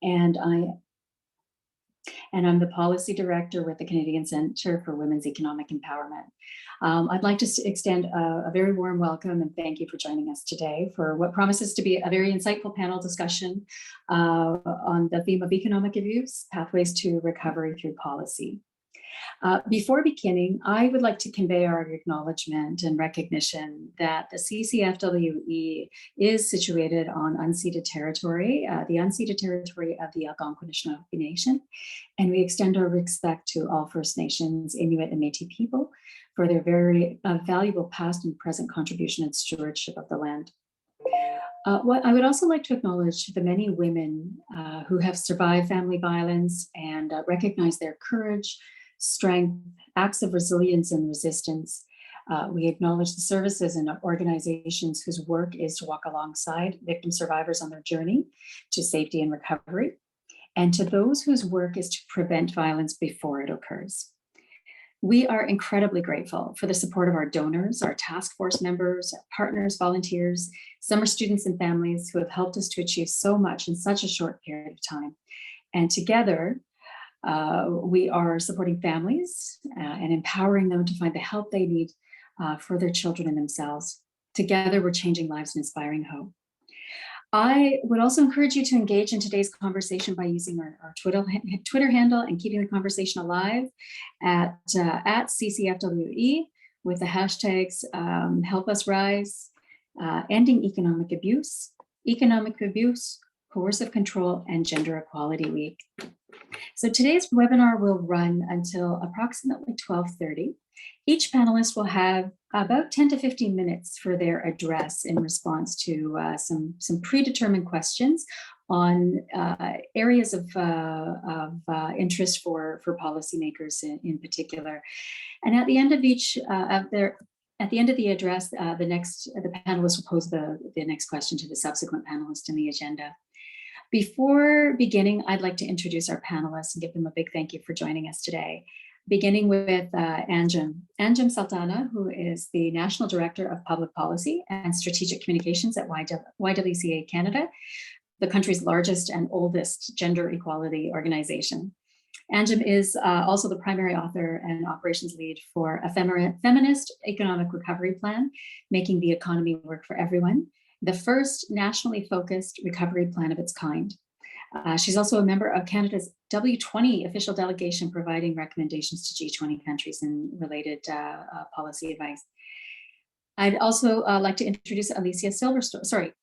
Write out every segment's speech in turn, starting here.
and I'm the Policy Director with the Canadian Centre for Women's Economic Empowerment. I'd like to extend a very warm welcome and thank you for joining us today for what promises to be a very insightful panel discussion on the theme of economic abuse, pathways to recovery through policy. Before beginning, I would like to convey our acknowledgement and recognition that the CCFWE is situated on unceded territory, the unceded territory of the Algonquin Nation, and we extend our respect to all First Nations, Inuit, and Métis people for their very valuable past and present contribution and stewardship of the land. What I would also like to acknowledge the many women who have survived family violence and recognize their courage, strength, acts of resilience and resistance. We acknowledge the services and organizations whose work is to walk alongside victim survivors on their journey to safety and recovery, and to those whose work is to prevent violence before it occurs. We are incredibly grateful for the support of our donors, our task force members, our partners, volunteers, summer students and families who have helped us to achieve so much in such a short period of time. And together, we are supporting families and empowering them to find the help they need for their children and themselves. Together, we're changing lives and inspiring hope. I would also encourage you to engage in today's conversation by using our Twitter handle and keeping the conversation alive at CCFWE with the hashtags Help Us Rise, Ending Economic Abuse, Coercive Control, and Gender Equality Week. So today's webinar will run until approximately 12:30. Each panelist will have about 10 to 15 minutes for their address in response to some predetermined questions on areas of interest for policymakers in particular. And at the end of each at the end of the address, the panelist will pose the next question to the subsequent panelist in the agenda. Before beginning, I'd like to introduce our panelists and give them a big thank you for joining us today. Beginning with Anjum Sultana, who is the National Director of Public Policy and Strategic Communications at YWCA Canada, the country's largest and oldest gender equality organization. Anjum is also the primary author and operations lead for a feminist economic recovery plan, making the economy work for everyone, the first nationally focused recovery plan of its kind. She's also a member of Canada's W20 official delegation, providing recommendations to G20 countries and related policy advice. I'd also like to introduce Alicia Silverstone. Sorry,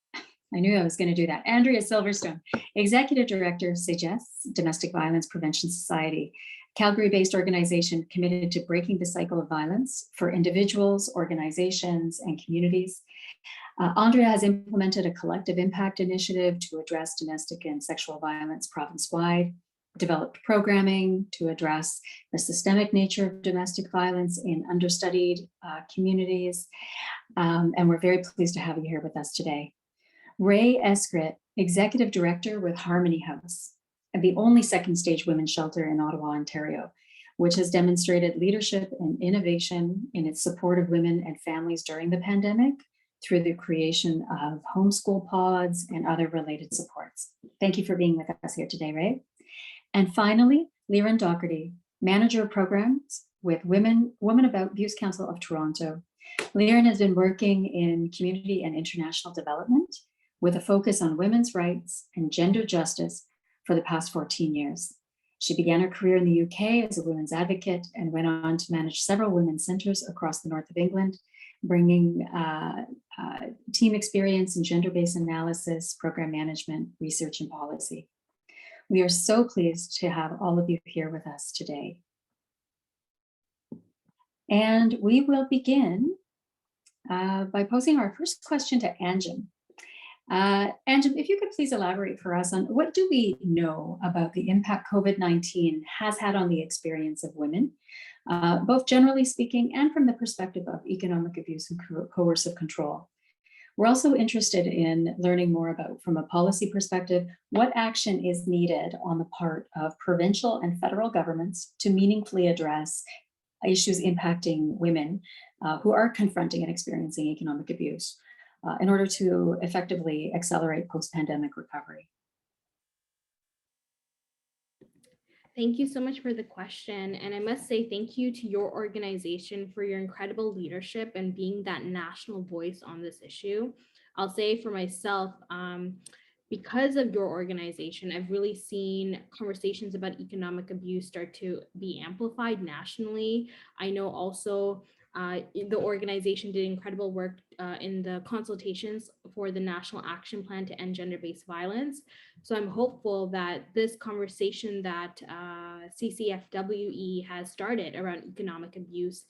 I knew I was going to do that. Andrea Silverstone, Executive Director of Sagesse, Domestic Violence Prevention Society, Calgary-based organization committed to breaking the cycle of violence for individuals, organizations, and communities. Andrea has implemented a collective impact initiative to address domestic and sexual violence province-wide, developed programming to address the systemic nature of domestic violence in understudied communities, and we're very pleased to have you here with us today. Ray Eskritt, Executive Director with Harmony House, the only second stage women's shelter in Ottawa, Ontario, which has demonstrated leadership and innovation in its support of women and families during the pandemic through the creation of homeschool pods and other related supports. Thank you for being with us here today, Ray. And finally, Lieran Docherty, Manager of Programs with Women About Abuse Council of Toronto. Lieran has been working in community and international development with a focus on women's rights and gender justice for the past 14 years. She began her career in the UK as a women's advocate and went on to manage several women's centres across the north of England, bringing team experience in gender-based analysis, program management, research, and policy. We are so pleased to have all of you here with us today. And we will begin by posing our first question to Anjum. Anjum, if you could please elaborate for us on what do we know about the impact COVID-19 has had on the experience of women, both generally speaking and from the perspective of economic abuse and coercive control. We're also interested in learning more about, from a policy perspective, what action is needed on the part of provincial and federal governments to meaningfully address issues impacting women who are confronting and experiencing economic abuse in order to effectively accelerate post-pandemic recovery. Thank you so much for the question. And I must say thank you to your organization for your incredible leadership and being that national voice on this issue. I'll say for myself, because of your organization, I've really seen conversations about economic abuse start to be amplified nationally. I know also the organization did incredible work in the consultations for the National Action Plan to End Gender-Based Violence. So I'm hopeful that this conversation that CCFWE has started around economic abuse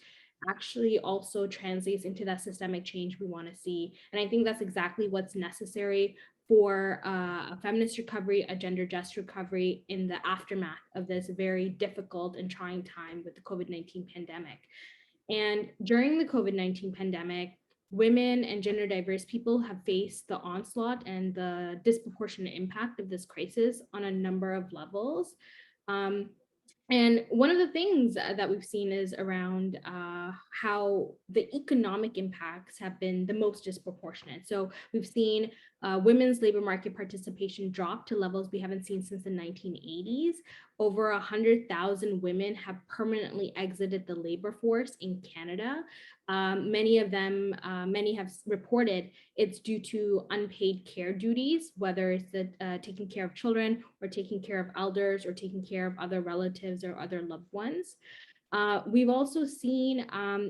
actually also translates into that systemic change we want to see. And I think that's exactly what's necessary for a feminist recovery, a gender just recovery in the aftermath of this very difficult and trying time with the COVID-19 pandemic. And during the COVID-19 pandemic, women and gender diverse people have faced the onslaught and the disproportionate impact of this crisis on a number of levels. Um, and one of the things that we've seen is around how the economic impacts have been the most disproportionate. So we've seen women's labor market participation drop to levels we haven't seen since the 1980s. Over 100,000 women have permanently exited the labor force in Canada. Many of them, many have reported it's due to unpaid care duties, whether it's taking care of children or taking care of elders or taking care of other relatives or other loved ones. We've also seen,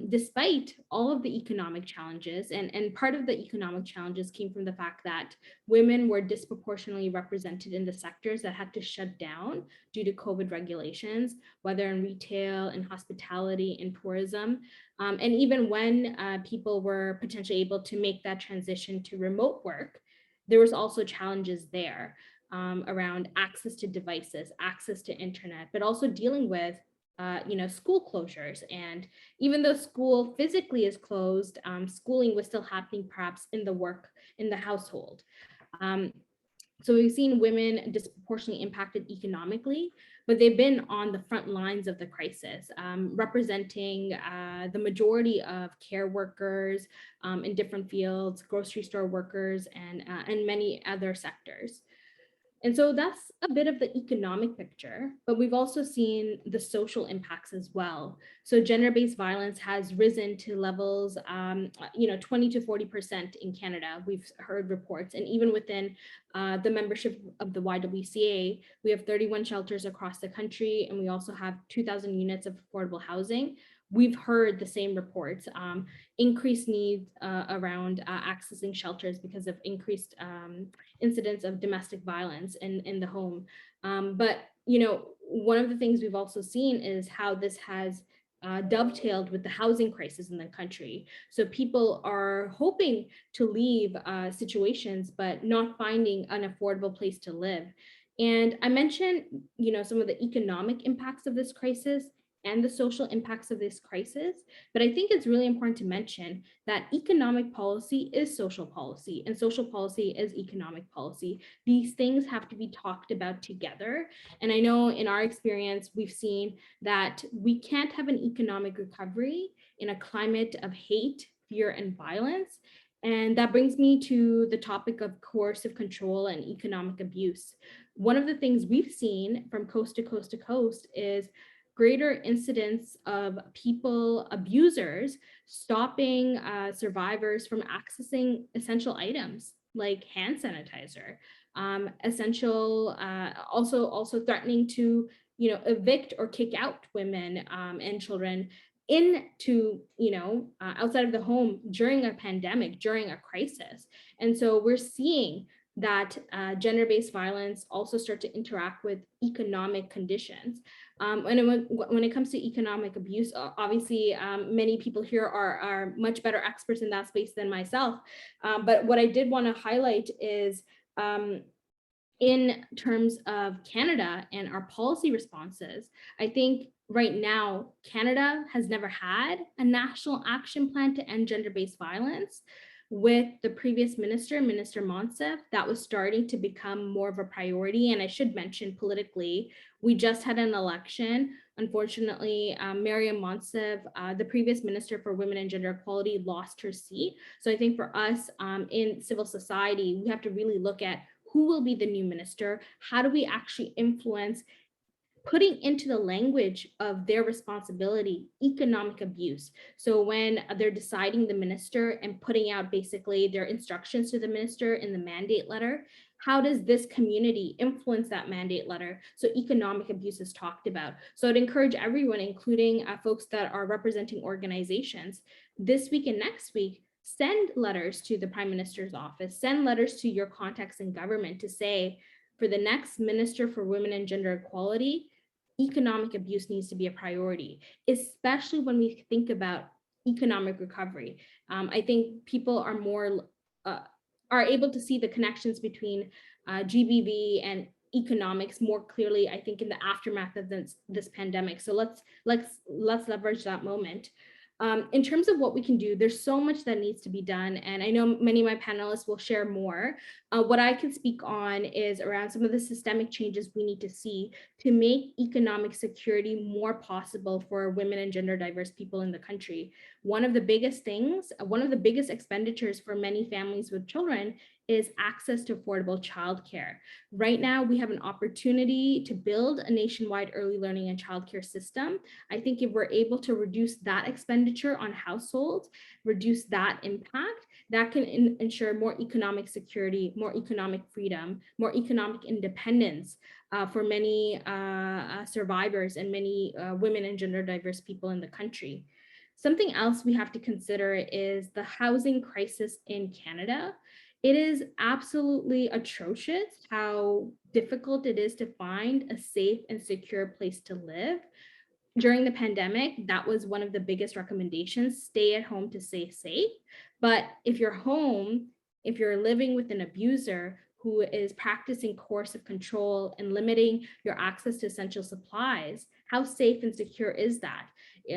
despite all of the economic challenges, and part of the economic challenges came from the fact that women were disproportionately represented in the sectors that had to shut down due to COVID regulations, whether in retail, in hospitality, in tourism. And even when people were potentially able to make that transition to remote work, there was also challenges there around access to devices, access to internet, but also dealing with school closures. And even though school physically is closed, schooling was still happening perhaps in the household. Um, so we've seen women disproportionately impacted economically, but they've been on the front lines of the crisis, representing the majority of care workers in different fields, grocery store workers, and many other sectors. And so that's a bit of the economic picture, but we've also seen the social impacts as well. So gender-based violence has risen to levels, 20 to 40% in Canada. We've heard reports, and even within the membership of the YWCA, we have 31 shelters across the country, and we also have 2,000 units of affordable housing. We've heard the same reports, increased needs around accessing shelters because of increased incidents of domestic violence in the home. But, one of the things we've also seen is how this has dovetailed with the housing crisis in the country. So people are hoping to leave situations, but not finding an affordable place to live. And I mentioned, some of the economic impacts of this crisis and the social impacts of this crisis. But I think it's really important to mention that economic policy is social policy and social policy is economic policy. These things have to be talked about together. And I know in our experience, we've seen that we can't have an economic recovery in a climate of hate, fear, and violence. And that brings me to the topic of coercive control and economic abuse. One of the things we've seen from coast to coast to coast is greater incidence of people abusers stopping survivors from accessing essential items like hand sanitizer, also threatening to evict or kick out women and children into outside of the home during a pandemic, during a crisis. And so we're seeing that gender-based violence also start to interact with economic conditions. And when it comes to economic abuse, obviously many people here are much better experts in that space than myself. But what I did want to highlight is in terms of Canada and our policy responses, I think right now, Canada has never had a national action plan to end gender-based violence. With the previous minister, Minister Monsef, that was starting to become more of a priority. And I should mention politically, we just had an election. Unfortunately, Maryam Monsef, the previous Minister for Women and Gender Equality, lost her seat. So I think for us in civil society, we have to really look at who will be the new minister? How do we actually influence putting into the language of their responsibility economic abuse. So when they're deciding the minister and putting out basically their instructions to the minister in the mandate letter, how does this community influence that mandate letter? So economic abuse is talked about. So I'd encourage everyone, including folks that are representing organizations, this week and next week, send letters to the Prime Minister's office, send letters to your contacts in government to say, for the next Minister for Women and Gender Equality, economic abuse needs to be a priority, especially when we think about economic recovery. I think people are more are able to see the connections between GBV and economics more clearly, I think, in the aftermath of this pandemic. So let's leverage that moment. In terms of what we can do, there's so much that needs to be done. And I know many of my panelists will share more. What I can speak on is around some of the systemic changes we need to see to make economic security more possible for women and gender diverse people in the country. One of the biggest things, one of the biggest expenditures for many families with children is access to affordable childcare. Right now, we have an opportunity to build a nationwide early learning and childcare system. I think if we're able to reduce that expenditure on households, reduce that impact, that can ensure more economic security, more economic freedom, more economic independence for many survivors and many women and gender diverse people in the country. Something else we have to consider is the housing crisis in Canada. It is absolutely atrocious how difficult it is to find a safe and secure place to live. During the pandemic, that was one of the biggest recommendations, stay at home to stay safe. But if you're home, if you're living with an abuser who is practicing coercive control and limiting your access to essential supplies, how safe and secure is that?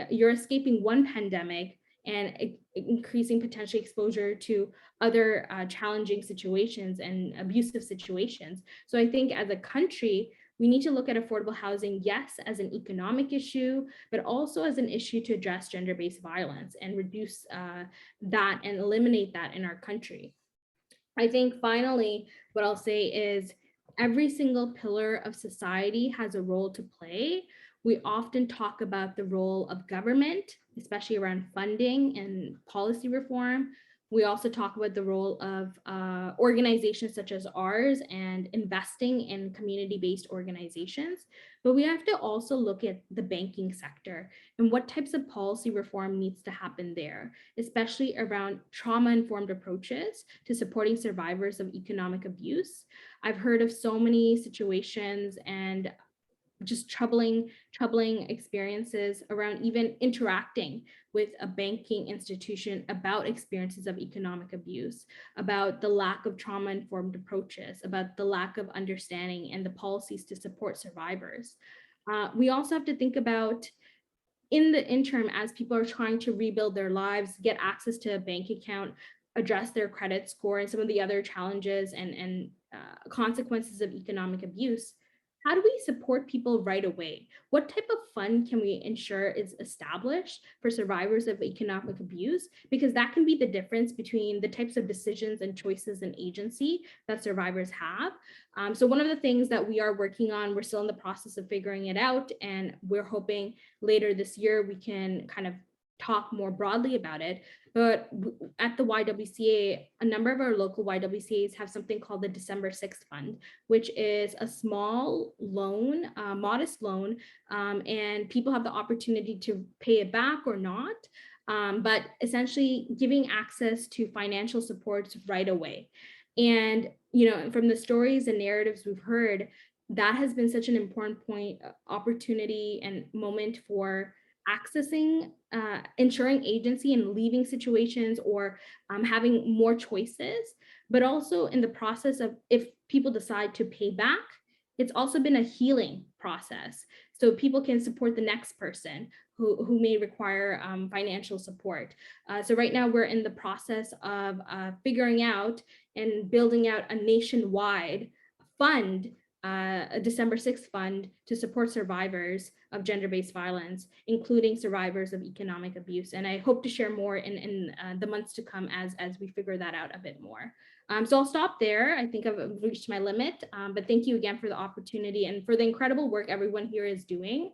You're escaping one pandemic and increasing potential exposure to other challenging situations and abusive situations. So I think as a country, we need to look at affordable housing, yes, as an economic issue, but also as an issue to address gender-based violence and reduce that and eliminate that in our country. I think finally, what I'll say is every single pillar of society has a role to play. We often talk about the role of government, especially around funding and policy reform. We also talk about the role of organizations such as ours and investing in community-based organizations. But we have to also look at the banking sector and what types of policy reform needs to happen there, especially around trauma-informed approaches to supporting survivors of economic abuse. I've heard of so many situations and just troubling experiences around even interacting with a banking institution about experiences of economic abuse, about the lack of trauma-informed approaches, about the lack of understanding and the policies to support survivors. We also have to think about, in the interim, as people are trying to rebuild their lives, get access to a bank account, address their credit score and some of the other challenges and consequences of economic abuse, how do we support people right away? What type of fund can we ensure is established for survivors of economic abuse? Because that can be the difference between the types of decisions and choices and agency that survivors have. So one of the things that we are working on, we're still in the process of figuring it out, and we're hoping later this year we can kind of talk more broadly about it. But at the YWCA, a number of our local YWCAs have something called the December 6th Fund, which is a small loan, modest loan, and people have the opportunity to pay it back or not, but essentially giving access to financial supports right away. And, you know, from the stories and narratives we've heard, that has been such an important point, opportunity and moment for accessing, ensuring agency and leaving situations or having more choices, but also in the process of, if people decide to pay back, it's also been a healing process. So people can support the next person who may require financial support. So right now we're in the process of figuring out and building out a nationwide fund, a December 6th fund to support survivors of gender-based violence, including survivors of economic abuse. And I hope to share more in the months to come as we figure that out a bit more. So I'll stop there. I think I've reached my limit, but thank you again for the opportunity and for the incredible work everyone here is doing.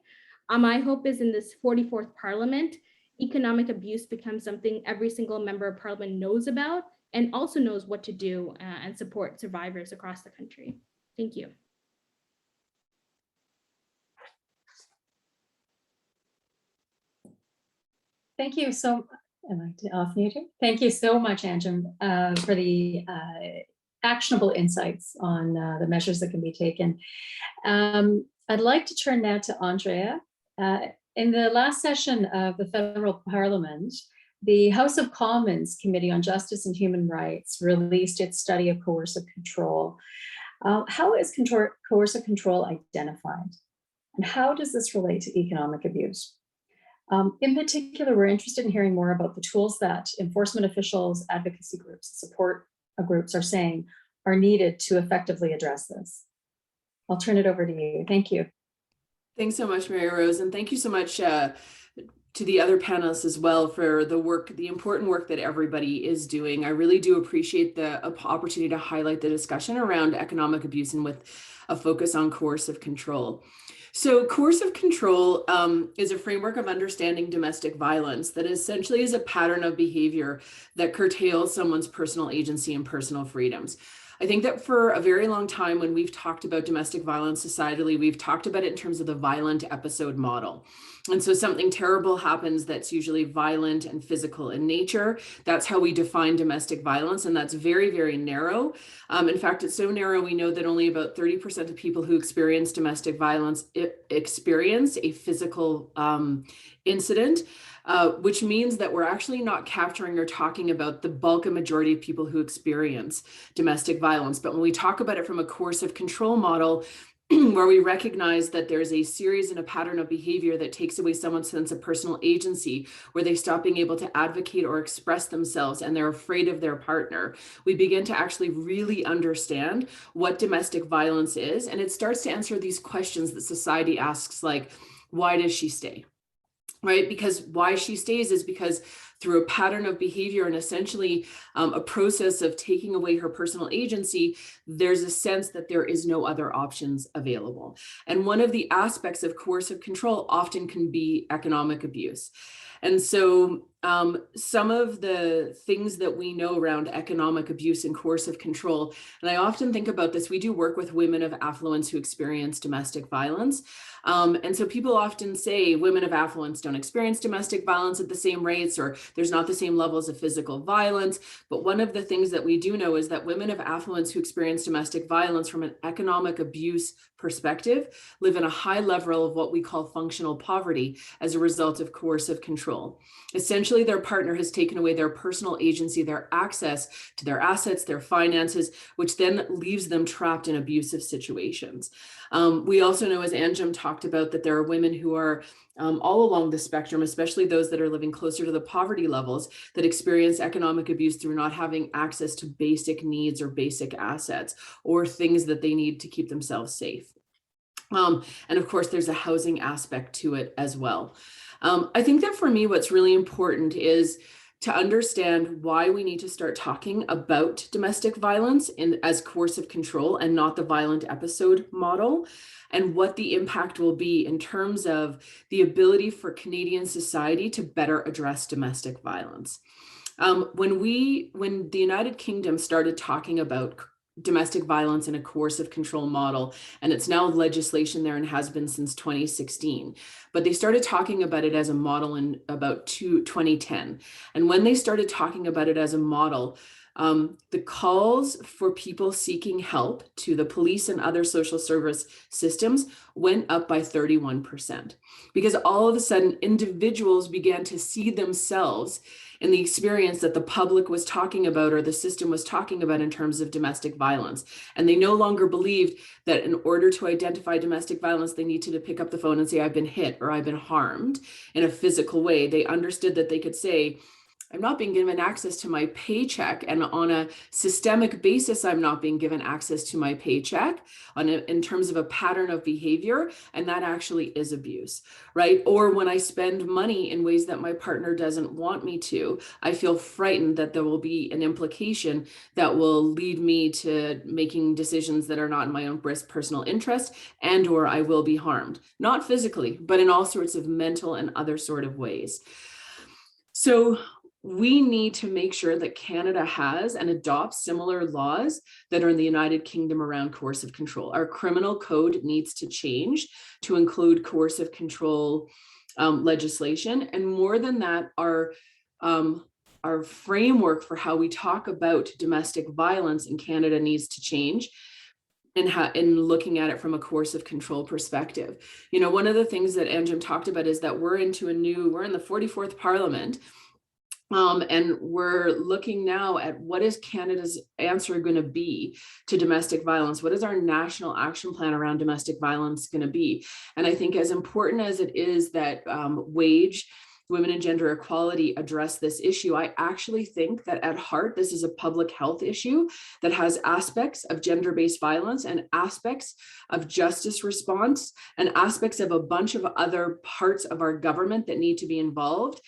My hope is in this 44th Parliament, economic abuse becomes something every single member of Parliament knows about and also knows what to do and support survivors across the country. Thank you. Thank you so. Am I off mute here? Thank you so much, Anjum, for the actionable insights on the measures that can be taken. I'd like to turn now to Andrea. In the last session of the Federal Parliament, the House of Commons Committee on Justice and Human Rights released its study of coercive control. How is coercive control identified? And how does this relate to economic abuse? In particular, we're interested in hearing more about the tools that enforcement officials, advocacy groups, support groups are saying are needed to effectively address this. I'll turn it over to you. Thank you. Thanks so much, Maryrose, and thank you so much to the other panelists as well for the work, the important work that everybody is doing. I really do appreciate the opportunity to highlight the discussion around economic abuse and with a focus on coercive control. So coercive control is a framework of understanding domestic violence that essentially is a pattern of behavior that curtails someone's personal agency and personal freedoms. I think that for a very long time, when we've talked about domestic violence societally, we've talked about it in terms of the violent episode model. And so something terrible happens that's usually violent and physical in nature. That's how we define domestic violence. And that's very, very narrow. In fact, it's so narrow, we know that only about 30% of people who experience domestic violence experience a physical incident. Which means that we're actually not capturing or talking about the bulk and majority of people who experience domestic violence. But when we talk about it from a coercive control model, where we recognize that there's a series and a pattern of behavior that takes away someone's sense of personal agency, where they stop being able to advocate or express themselves and they're afraid of their partner, we begin to actually really understand what domestic violence is. And it starts to answer these questions that society asks, like, why does she stay? Right? Because why she stays is because through a pattern of behavior and essentially a process of taking away her personal agency, there's a sense that there is no other options available. And one of the aspects of coercive control often can be economic abuse. And so some of the things that we know around economic abuse and coercive control, and I often think about this, we do work with women of affluence who experience domestic violence. And so people often say women of affluence don't experience domestic violence at the same rates, or there's not the same levels of physical violence. But one of the things that we do know is that women of affluence who experience domestic violence from an economic abuse perspective live in a high level of what we call functional poverty as a result of coercive control. Essentially, their partner has taken away their personal agency, their access to their assets, their finances, which then leaves them trapped in abusive situations. We also know, as Anjum talked about, that there are women who are all along the spectrum, especially those that are living closer to the poverty levels, that experience economic abuse through not having access to basic needs or basic assets or things that they need to keep themselves safe. And of course, there's a housing aspect to it as well. I think that for me, what's really important is to understand why we need to start talking about domestic violence as coercive control and not the violent episode model, and what the impact will be in terms of the ability for Canadian society to better address domestic violence. When the United Kingdom started talking about domestic violence in a coercive control model, and it's now legislation there and has been since 2016. But they started talking about it as a model in about 2010. And when they started talking about it as a model, the calls for people seeking help to the police and other social service systems went up by 31%, because all of a sudden individuals began to see themselves in the experience that the public was talking about or the system was talking about in terms of domestic violence. And they no longer believed that in order to identify domestic violence, they needed to pick up the phone and say, I've been hit or I've been harmed in a physical way. They understood that they could say, I'm not being given access to my paycheck, and on a systemic basis, I'm not being given access to my paycheck in terms of a pattern of behavior, and that actually is abuse, right? Or when I spend money in ways that my partner doesn't want me to, I feel frightened that there will be an implication that will lead me to making decisions that are not in my own personal interest, and or I will be harmed, not physically, but in all sorts of mental and other sort of ways. So we need to make sure that Canada has and adopts similar laws that are in the United Kingdom around coercive control. Our criminal code needs to change to include coercive control legislation. And more than that, our framework for how we talk about domestic violence in Canada needs to change. In looking at it from a coercive control perspective. You know, one of the things that Anjum talked about is that we're in the 44th Parliament. And we're looking now at what is Canada's answer going to be to domestic violence? What is our national action plan around domestic violence going to be? And I think as important as it is that WAGE, Women and Gender Equality, address this issue, I actually think that at heart, this is a public health issue that has aspects of gender-based violence and aspects of justice response and aspects of a bunch of other parts of our government that need to be involved.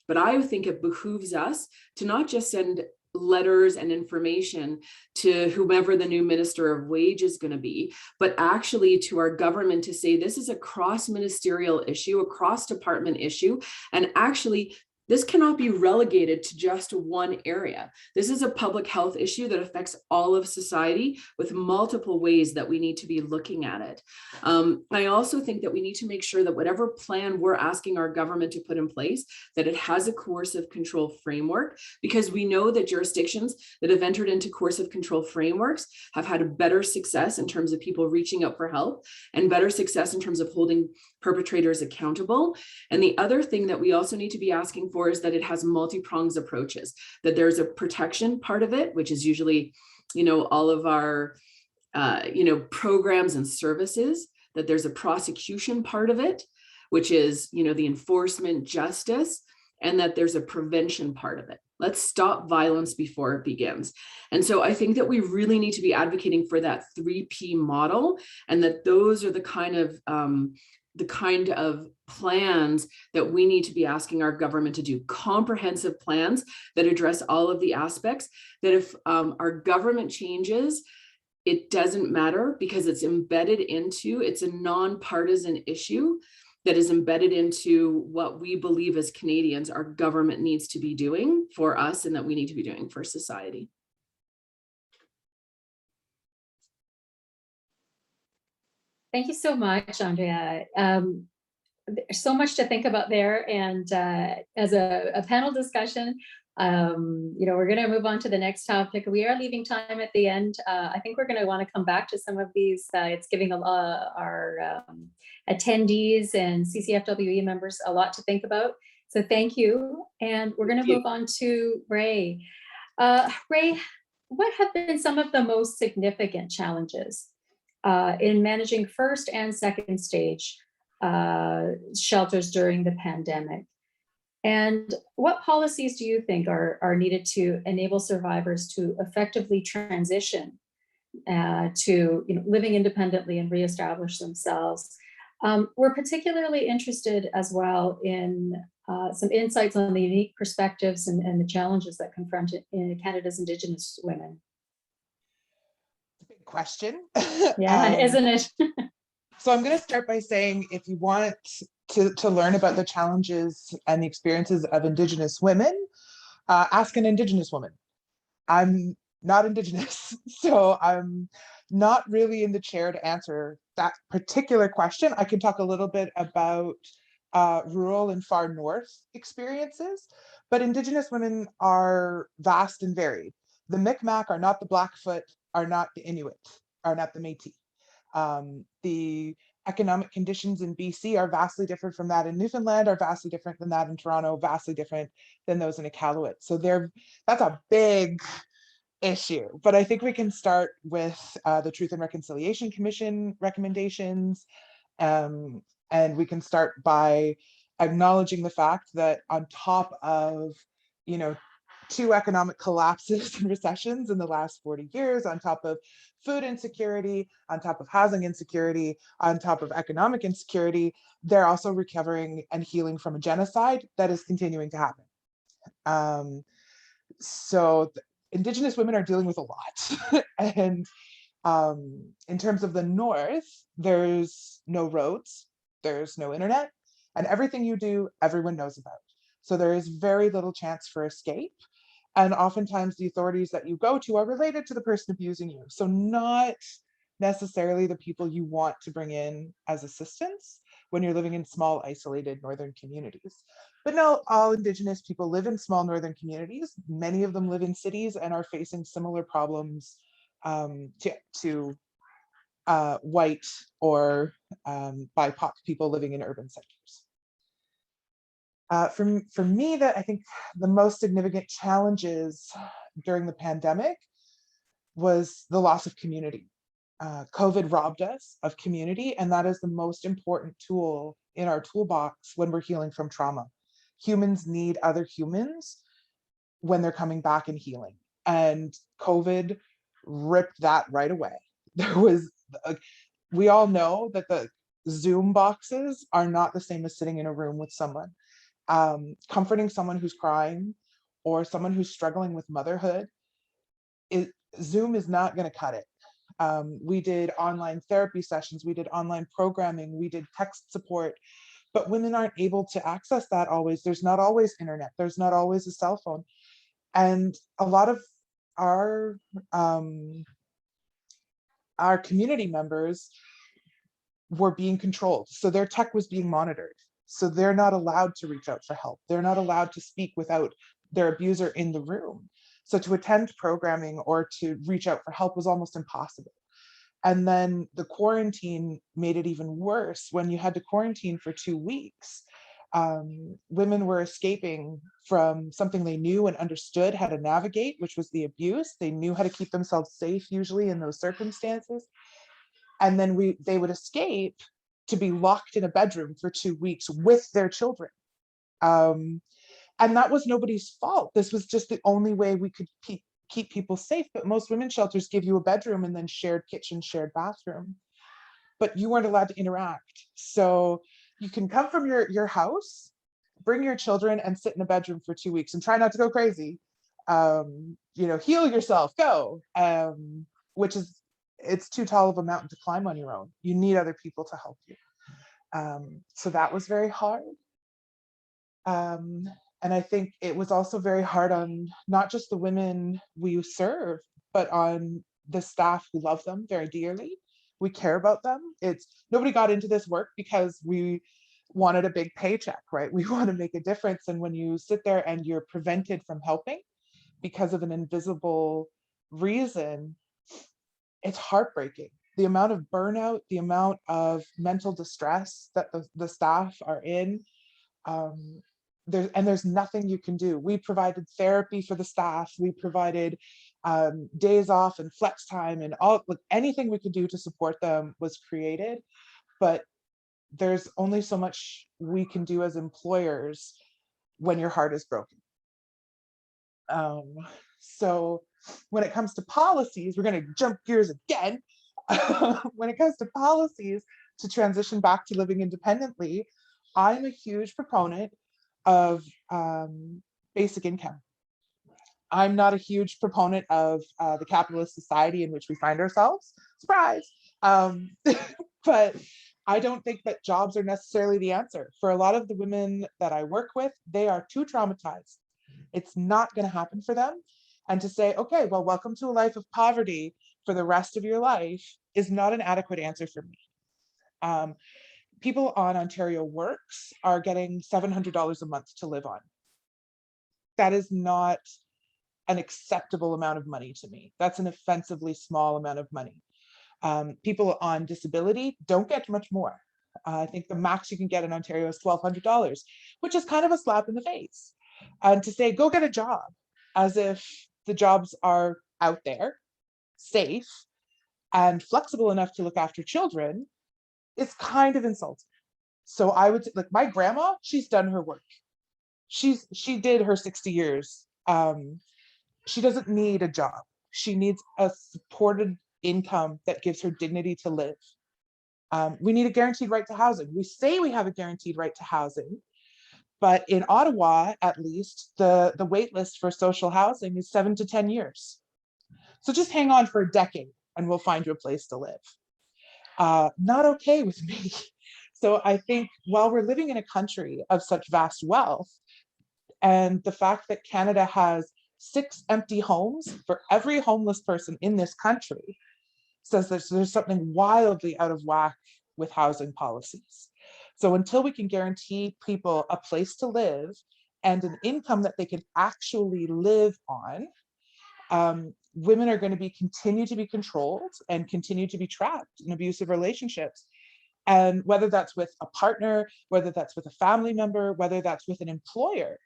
But I think it behooves us to not just send letters and information to whomever the new Minister of Wage is going to be, but actually to our government to say this is a cross-ministerial issue, a cross-department issue, and actually this cannot be relegated to just one area. This is a public health issue that affects all of society with multiple ways that we need to be looking at it. I also think that we need to make sure that whatever plan we're asking our government to put in place, that it has a coercive control framework, because we know that jurisdictions that have entered into coercive control frameworks have had a better success in terms of people reaching out for help and better success in terms of holding perpetrators accountable. And the other thing that we also need to be asking for is that it has multi-prongs approaches, that there's a protection part of it, which is usually, you know, all of our, programs and services, that there's a prosecution part of it, which is, you know, the enforcement justice, and that there's a prevention part of it. Let's stop violence before it begins. And so I think that we really need to be advocating for that 3P model, and that those are the kind of plans that we need to be asking our government to do, comprehensive plans that address all of the aspects, that if our government changes, it doesn't matter because it's a nonpartisan issue that is embedded into what we believe as Canadians our government needs to be doing for us and that we need to be doing for society. Thank you so much, Andrea. There's so much to think about there. And as a panel discussion, we're going to move on to the next topic. We are leaving time at the end. I think we're going to want to come back to some of these. It's giving our attendees and CCFWE members a lot to think about. So thank you. And we're going to move on to Ray. Ray, what have been some of the most significant challenges in managing first and second stage shelters during the pandemic? And what policies do you think are needed to enable survivors to effectively transition to living independently and reestablish themselves? We're particularly interested as well in some insights on the unique perspectives and the challenges that confront in Canada's Indigenous women. Big question. Yeah, isn't it? So I'm going to start by saying, if you want to learn about the challenges and the experiences of Indigenous women, ask an Indigenous woman. I'm not Indigenous, so I'm not really in the chair to answer that particular question. I can talk a little bit about rural and far north experiences, but Indigenous women are vast and varied. The Mi'kmaq are not the Blackfoot, are not the Inuit, are not the Métis. The economic conditions in BC are vastly different from that in Newfoundland, are vastly different than that in Toronto, vastly different than those in Iqaluit. So that's a big issue. But I think we can start with the Truth and Reconciliation Commission recommendations. And we can start by acknowledging the fact that on top of you know, 2 economic collapses and recessions in the last 40 years, on top of food insecurity, on top of housing insecurity, on top of economic insecurity. They're also recovering and healing from a genocide that is continuing to happen. So Indigenous women are dealing with a lot. And in terms of the North, there's no roads, there's no internet, and everything you do, everyone knows about. So there is very little chance for escape. And oftentimes the authorities that you go to are related to the person abusing you. So not necessarily the people you want to bring in as assistance when you're living in small, isolated northern communities. But no, all Indigenous people live in small northern communities. Many of them live in cities and are facing similar problems to white or BIPOC people living in urban centers. For me, that I think the most significant challenges during the pandemic was the loss of community. COVID robbed us of community, and that is the most important tool in our toolbox when we're healing from trauma. Humans need other humans when they're coming back and healing, and COVID ripped that right away. There was, we all know that the Zoom boxes are not the same as sitting in a room with someone. Comforting someone who's crying or someone who's struggling with motherhood, Zoom is not going to cut it. We did online therapy sessions, we did online programming, we did text support, but women aren't able to access that always. There's not always internet, there's not always a cell phone. And a lot of our community members were being controlled. So their tech was being monitored. So they're not allowed to reach out for help. They're not allowed to speak without their abuser in the room. So to attend programming or to reach out for help was almost impossible. And then the quarantine made it even worse. When you had to quarantine for 2 weeks, women were escaping from something they knew and understood how to navigate, which was the abuse. They knew how to keep themselves safe usually in those circumstances. And then they would escape to be locked in a bedroom for 2 weeks with their children. And that was nobody's fault. This was just the only way we could keep people safe. But most women's shelters give you a bedroom and then shared kitchen, shared bathroom, but you weren't allowed to interact. So you can come from your house, bring your children and sit in a bedroom for 2 weeks and try not to go crazy. Heal yourself, go. Which is, it's too tall of a mountain to climb on your own. You need other people to help you. So that was very hard. And I think it was also very hard on not just the women we serve, but on the staff who love them very dearly. We care about them. Nobody got into this work because we wanted a big paycheck, right? We want to make a difference. And when you sit there and you're prevented from helping because of an invisible reason, it's heartbreaking. The amount of burnout, the amount of mental distress that the staff are in, there's nothing you can do. We provided therapy for the staff. We provided days off and flex time and anything we could do to support them was created. But there's only so much we can do as employers when your heart is broken. So when it comes to policies, we're going to jump gears again. When it comes to policies to transition back to living independently, I'm a huge proponent of basic income. I'm not a huge proponent of the capitalist society in which we find ourselves. Surprise! But I don't think that jobs are necessarily the answer. For a lot of the women that I work with, they are too traumatized. It's not going to happen for them. And to say, okay, well, welcome to a life of poverty for the rest of your life is not an adequate answer for me. People on Ontario Works are getting $700 a month to live on. That is not an acceptable amount of money to me. That's an offensively small amount of money. People on disability don't get much more. I think the max you can get in Ontario is $1,200, which is kind of a slap in the face. And to say, go get a job, as if the jobs are out there, safe, and flexible enough to look after children, is kind of insulting. So I would, like my grandma, she's done her work. she did her 60 years. She doesn't need a job. She needs a supported income that gives her dignity to live. We need a guaranteed right to housing. We say we have a guaranteed right to housing, but in Ottawa, at least, the wait list for social housing is 7 to 10 years. So just hang on for a decade and we'll find you a place to live. Not okay with me. So I think while we're living in a country of such vast wealth, and the fact that Canada has 6 empty homes for every homeless person in this country says that there's something wildly out of whack with housing policies. So until we can guarantee people a place to live and an income that they can actually live on, women are going to continue to be controlled and continue to be trapped in abusive relationships. And whether that's with a partner, whether that's with a family member, whether that's with an employer,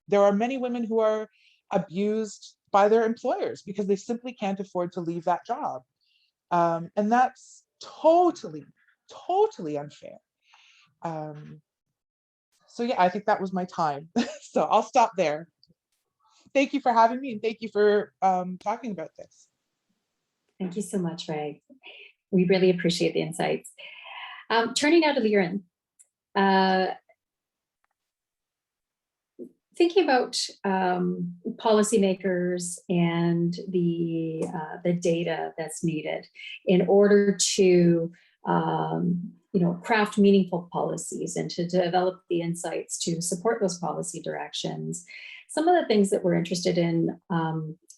there are many women who are abused by their employers because they simply can't afford to leave that job. And that's totally unfair. So yeah, I think that was my time. So I'll stop there. Thank you for having me and thank you for talking about this. Thank you so much, Ray. We really appreciate the insights. Turning now to Lieran. Thinking about policymakers and the data that's needed in order to craft meaningful policies and to develop the insights to support those policy directions. Some of the things that we're interested in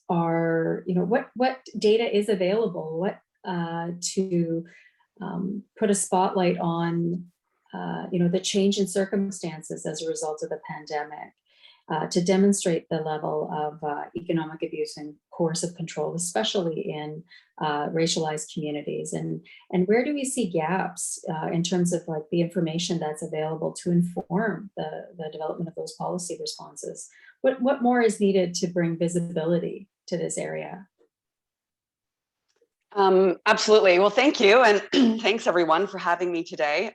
are, what data is available, what to put a spotlight on, the change in circumstances as a result of the pandemic, to demonstrate the level of economic abuse and coercive control, especially in racialized communities, and where do we see gaps in terms of like the information that's available to inform the development of those policy responses? What more is needed to bring visibility to this area? Absolutely. Well, thank you. And thanks everyone for having me today.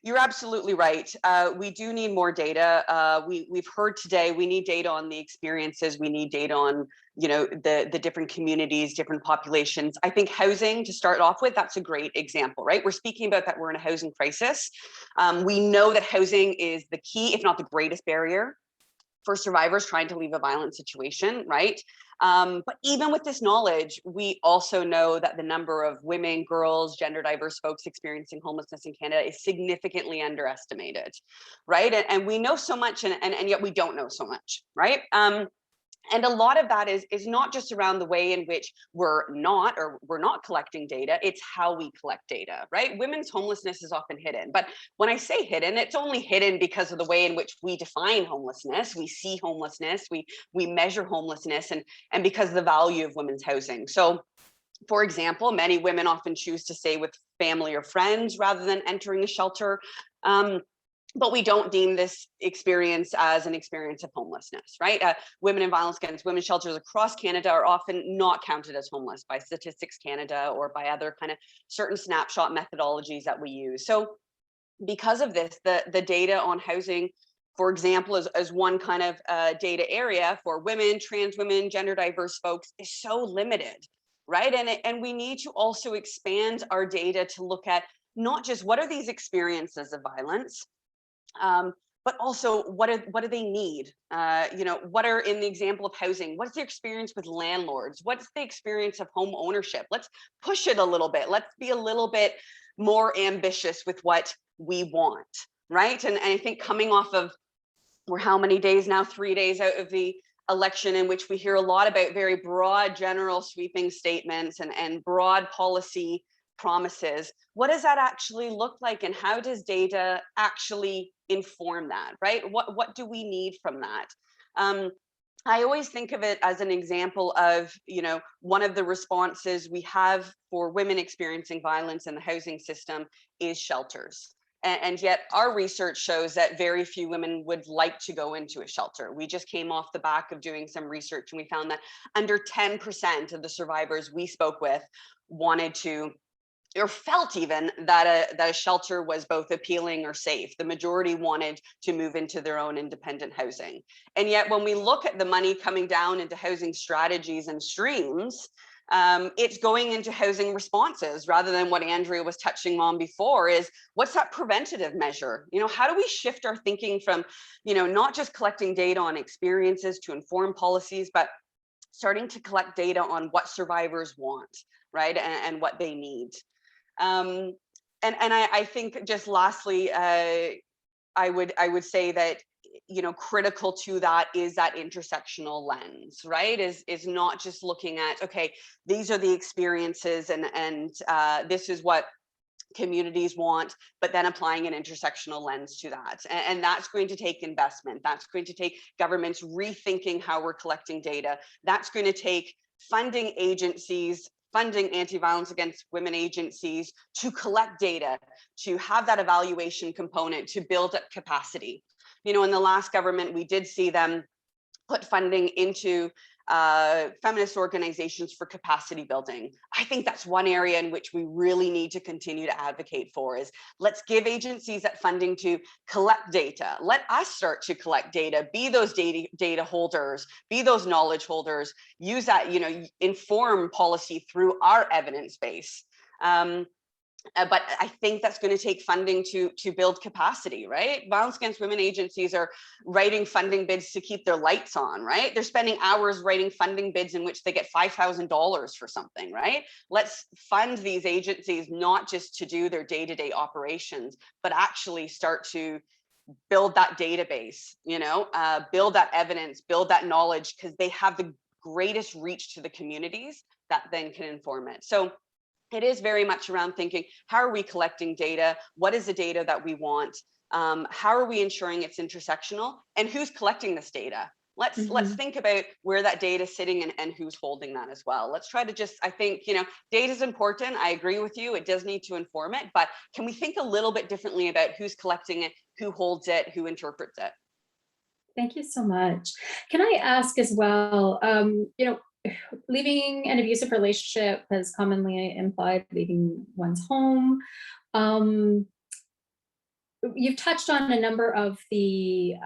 You're absolutely right. We do need more data. We've heard today, we need data on the experiences. We need data on, the different communities, different populations. I think housing, to start off with, that's a great example, right? We're speaking about that we're in a housing crisis. We know that housing is the key, if not the greatest barrier for survivors trying to leave a violent situation, right? But even with this knowledge, we also know that the number of women, girls, gender diverse folks experiencing homelessness in Canada is significantly underestimated, right? And we know so much, and yet we don't know so much, right? And a lot of that is not just around the way in which we're not collecting data, it's how we collect data, right? Women's homelessness is often hidden, but when I say hidden, it's only hidden because of the way in which we define homelessness, we see homelessness, we measure homelessness, and because of the value of women's housing. So, for example, many women often choose to stay with family or friends rather than entering a shelter. But we don't deem this experience as an experience of homelessness, right? Women in violence against women shelters across Canada are often not counted as homeless by Statistics Canada or by other kind of certain snapshot methodologies that we use. So because of this, the data on housing, for example, as one kind of data area for women, trans women, gender diverse folks is so limited, right? And we need to also expand our data to look at not just what are these experiences of violence, but also what do they need? What are, in the example of housing, what's their experience with landlords? What's the experience of home ownership? Let's push it a little bit. Let's be a little bit more ambitious with what we want, right? And I think coming off of, we're how many days now? 3 days out of the election, in which we hear a lot about very broad, general sweeping statements and broad policy promises. What does that actually look like, and how does data actually inform that, right? What do we need from that? I always think of it as an example of, one of the responses we have for women experiencing violence in the housing system is shelters. And yet our research shows that very few women would like to go into a shelter. We just came off the back of doing some research, and we found that under 10% of the survivors we spoke with wanted to or felt even that a shelter was both appealing or safe. The majority wanted to move into their own independent housing. And yet when we look at the money coming down into housing strategies and streams, it's going into housing responses rather than what Andrea was touching on before is what's that preventative measure? You know, how do we shift our thinking from, you know, not just collecting data on experiences to inform policies, but starting to collect data on what survivors want, right? And what they need. And I think just lastly, I would say that, you know, critical to that is that intersectional lens, right? Is not just looking at, okay, these are the experiences and this is what communities want, but then applying an intersectional lens to that. And that's going to take investment. That's going to take governments rethinking how we're collecting data. That's going to take funding agencies, funding anti-violence against women agencies to collect data, to have that evaluation component, to build up capacity. You know, in the last government, we did see them put funding into feminist organizations for capacity building. I think that's one area in which we really need to continue to advocate for is let's give agencies that funding to collect data. Let us start to collect data, be those data holders, be those knowledge holders, use that, you know, inform policy through our evidence base. But I think that's going to take funding to build capacity, right? Violence against women agencies are writing funding bids to keep their lights on, right? They're spending hours writing funding bids in which they get $5,000 for something, right? Let's fund these agencies not just to do their day-to-day operations, but actually start to build that database, you know, build that evidence, build that knowledge, because they have the greatest reach to the communities that then can inform it. So it is very much around thinking, how are we collecting data? What is the data that we want? How are we ensuring it's intersectional? And who's collecting this data? Let's think about where that data is sitting and who's holding that as well. Let's try to just, I think, you know, data is important. I agree with you. It does need to inform it, but can we think a little bit differently about who's collecting it, who holds it, who interprets it? Thank you so much. Can I ask as well, you know, leaving an abusive relationship has commonly implied leaving one's home. You've touched on a number of the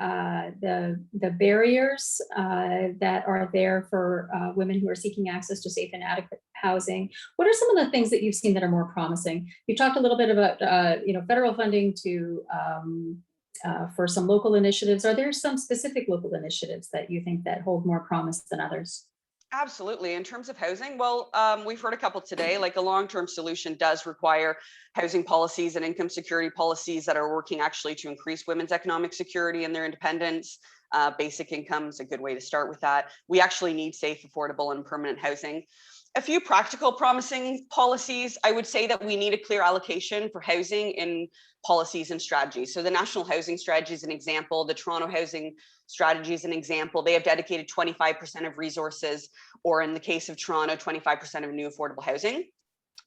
barriers that are there for women who are seeking access to safe and adequate housing. What are some of the things that you've seen that are more promising? You talked a little bit about you know, federal funding to for some local initiatives. Are there some specific local initiatives that you think that hold more promise than others? Absolutely. In terms of housing, well, we've heard a couple today, like a long-term solution does require housing policies and income security policies that are working actually to increase women's economic security and their independence. Basic income is a good way to start with that. We actually need safe, affordable, and permanent housing. A few practical promising policies, I would say that we need a clear allocation for housing in policies and strategies. So the National Housing Strategy is an example, the Toronto Housing Strategy is an example. They have dedicated 25% of resources, or in the case of Toronto, 25% of new affordable housing.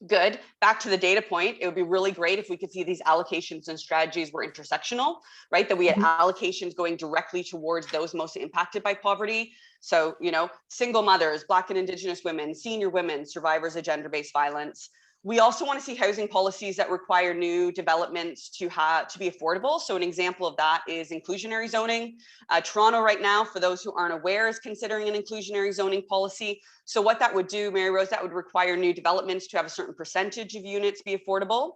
Good. Back to the data point, it would be really great if we could see these allocations and strategies were intersectional, right? That we had allocations going directly towards those most impacted by poverty. So, you know, single mothers, Black and Indigenous women, senior women, survivors of gender-based violence. We also want to see housing policies that require new developments to be affordable. So an example of that is inclusionary zoning. Toronto right now, for those who aren't aware, is considering an inclusionary zoning policy. So what that would do, Maryrose, that would require new developments to have a certain percentage of units be affordable.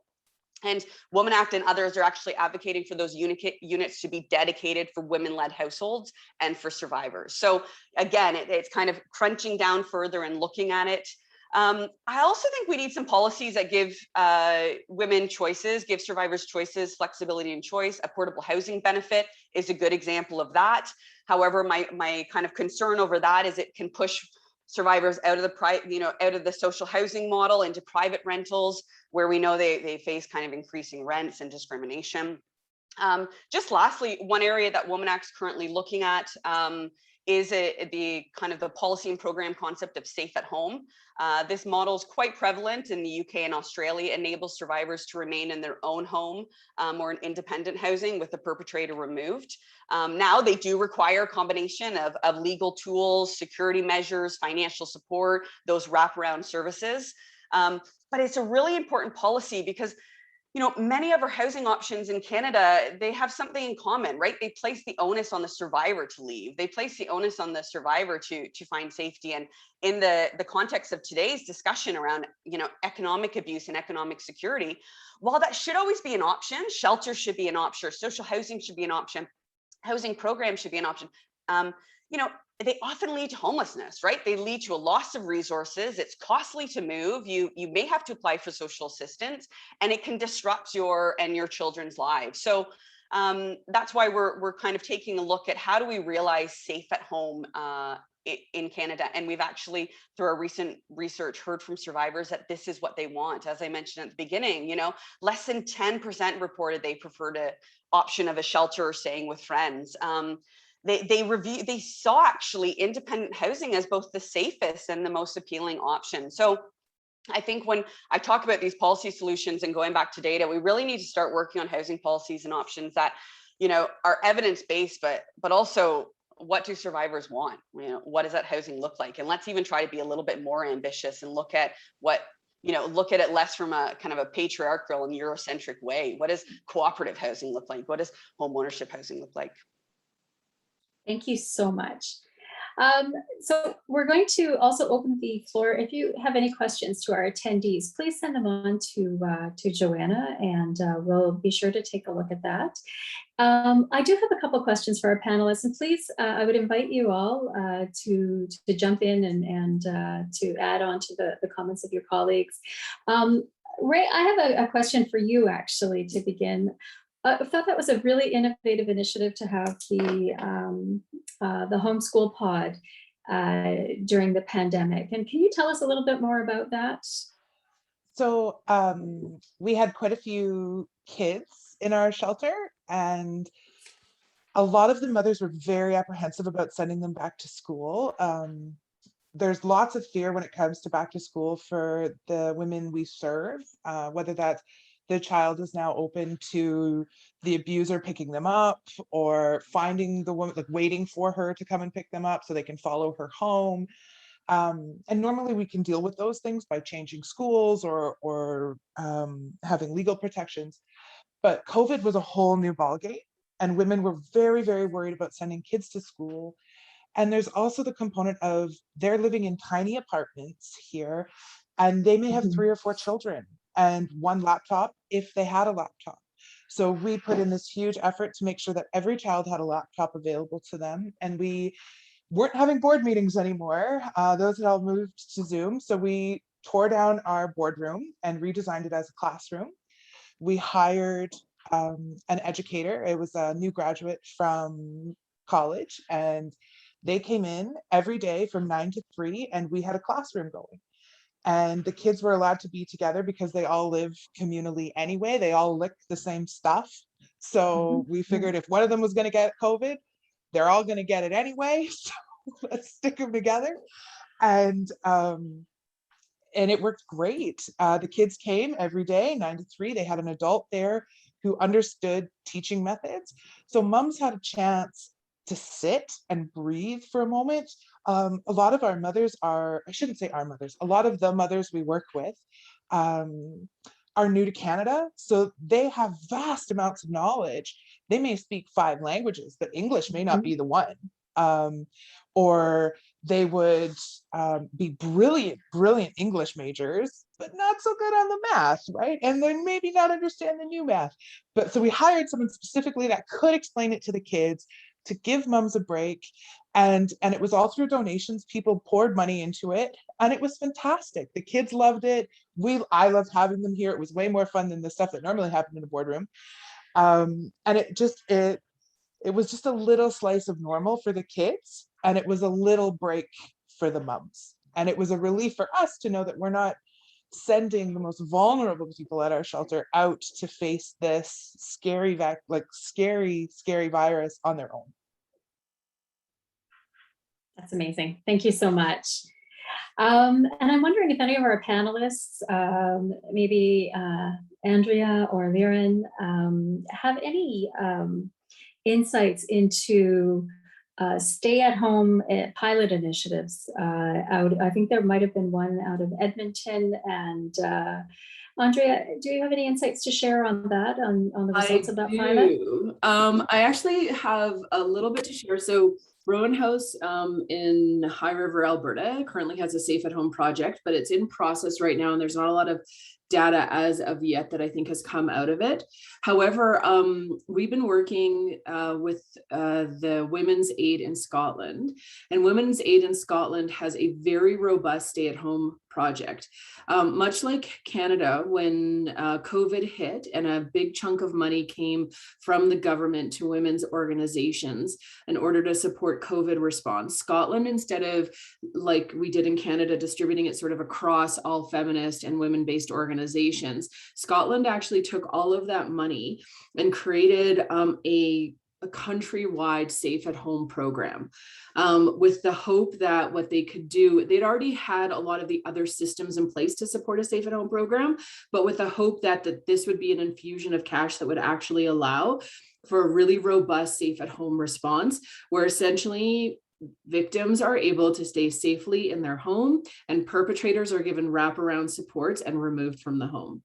And WomanACT and others are actually advocating for those units to be dedicated for women-led households and for survivors. So again, it's kind of crunching down further and looking at it. I also think we need some policies that give women choices, give survivors choices, flexibility and choice. A portable housing benefit is a good example of that. However, my kind of concern over that is it can push survivors out of the social housing model into private rentals, where we know they face kind of increasing rents and discrimination. Just lastly, one area that WomanACT is currently looking at is the policy and program concept of safe at home. This model is quite prevalent in the UK and Australia. It enables survivors to remain in their own home or in independent housing with the perpetrator removed. Now they do require a combination of legal tools, security measures, financial support, those wraparound services. but it's a really important policy because, you know, many of our housing options in Canada, they have something in common, right? They place the onus on the survivor to leave. They place the onus on the survivor to find safety. And in the context of today's discussion around, you know, economic abuse and economic security, while that should always be an option, shelter should be an option, social housing should be an option, housing programs should be an option. You know, they often lead to homelessness, right? They lead to a loss of resources. It's costly to move. You may have to apply for social assistance, and it can disrupt your and your children's lives. So that's why we're kind of taking a look at how do we realize safe at home in Canada. And we've actually, through our recent research, heard from survivors that this is what they want. As I mentioned at the beginning, you know, less than 10% reported they preferred an option of a shelter or staying with friends. They saw actually independent housing as both the safest and the most appealing option. So I think when I talk about these policy solutions and going back to data, we really need to start working on housing policies and options that, you know, are evidence-based, but also what do survivors want? You know, what does that housing look like? And let's even try to be a little bit more ambitious and look at what, you know, look at it less from a kind of a patriarchal and Eurocentric way. What does cooperative housing look like? What does home ownership housing look like? Thank you so much. So we're going to also open the floor. If you have any questions to our attendees, please send them on to Joanna, and we'll be sure to take a look at that. I do have a couple of questions for our panelists, and please, I would invite you all to jump in and to add on to the comments of your colleagues. Ray, I have a question for you actually to begin. I thought that was a really innovative initiative to have the homeschool pod during the pandemic. And can you tell us a little bit more about that? So we had quite a few kids in our shelter, and a lot of the mothers were very apprehensive about sending them back to school. There's lots of fear when it comes to back to school for the women we serve, whether that's the child is now open to the abuser picking them up, or finding the woman, like waiting for her to come and pick them up so they can follow her home. And normally we can deal with those things by changing schools or having legal protections. But COVID was a whole new ballgame, and women were very, very worried about sending kids to school. And there's also the component of they're living in tiny apartments here, and they may have 3 or 4 children and 1 laptop if they had a laptop. So we put in this huge effort to make sure that every child had a laptop available to them. And we weren't having board meetings anymore. Those had all moved to Zoom. So we tore down our boardroom and redesigned it as a classroom. We hired an educator. It was a new graduate from college, and they came in every day from 9 to 3, and we had a classroom going. And the kids were allowed to be together because they all live communally anyway. They all lick the same stuff. So we figured if one of them was going to get COVID, they're all going to get it anyway. So let's stick them together. And it worked great. The kids came every day, 9 to 3. They had an adult there who understood teaching methods. So moms had a chance to sit and breathe for a moment. A lot of our mothers are, I shouldn't say our mothers, a lot of the mothers we work with are new to Canada. So they have vast amounts of knowledge. They may speak 5 languages, but English may not be the one. Or they would be brilliant English majors, but not so good on the math, right? And then maybe not understand the new math. But so we hired someone specifically that could explain it to the kids, to give moms a break. And it was all through donations. People poured money into it, and it was fantastic. The kids loved it. I loved having them here. It was way more fun than the stuff that normally happened in the boardroom. And it was just a little slice of normal for the kids, and it was a little break for the moms. And it was a relief for us to know that we're not sending the most vulnerable people at our shelter out to face this scary virus on their own. That's amazing. Thank you so much. And I'm wondering if any of our panelists, maybe Andrea or Lieran, have any insights into stay-at-home pilot initiatives out. I think there might have been one out of Edmonton. And Andrea, do you have any insights to share on that, on the results of that pilot? I actually have a little bit to share. So Rowan House in High River, Alberta currently has a safe at home project, but it's in process right now, and there's not a lot of data as of yet that I think has come out of it. However, we've been working with the Women's Aid in Scotland, and Women's Aid in Scotland has a very robust stay-at-home project. Much like Canada, when COVID hit and a big chunk of money came from the government to women's organizations in order to support COVID response, Scotland, instead of like we did in Canada, distributing it sort of across all feminist and women-based organizations, Scotland actually took all of that money and created a countrywide safe at home program with the hope that what they could do, they'd already had a lot of the other systems in place to support a safe at home program, but with the hope that this would be an infusion of cash that would actually allow for a really robust safe at home response, where essentially victims are able to stay safely in their home and perpetrators are given wraparound supports and removed from the home.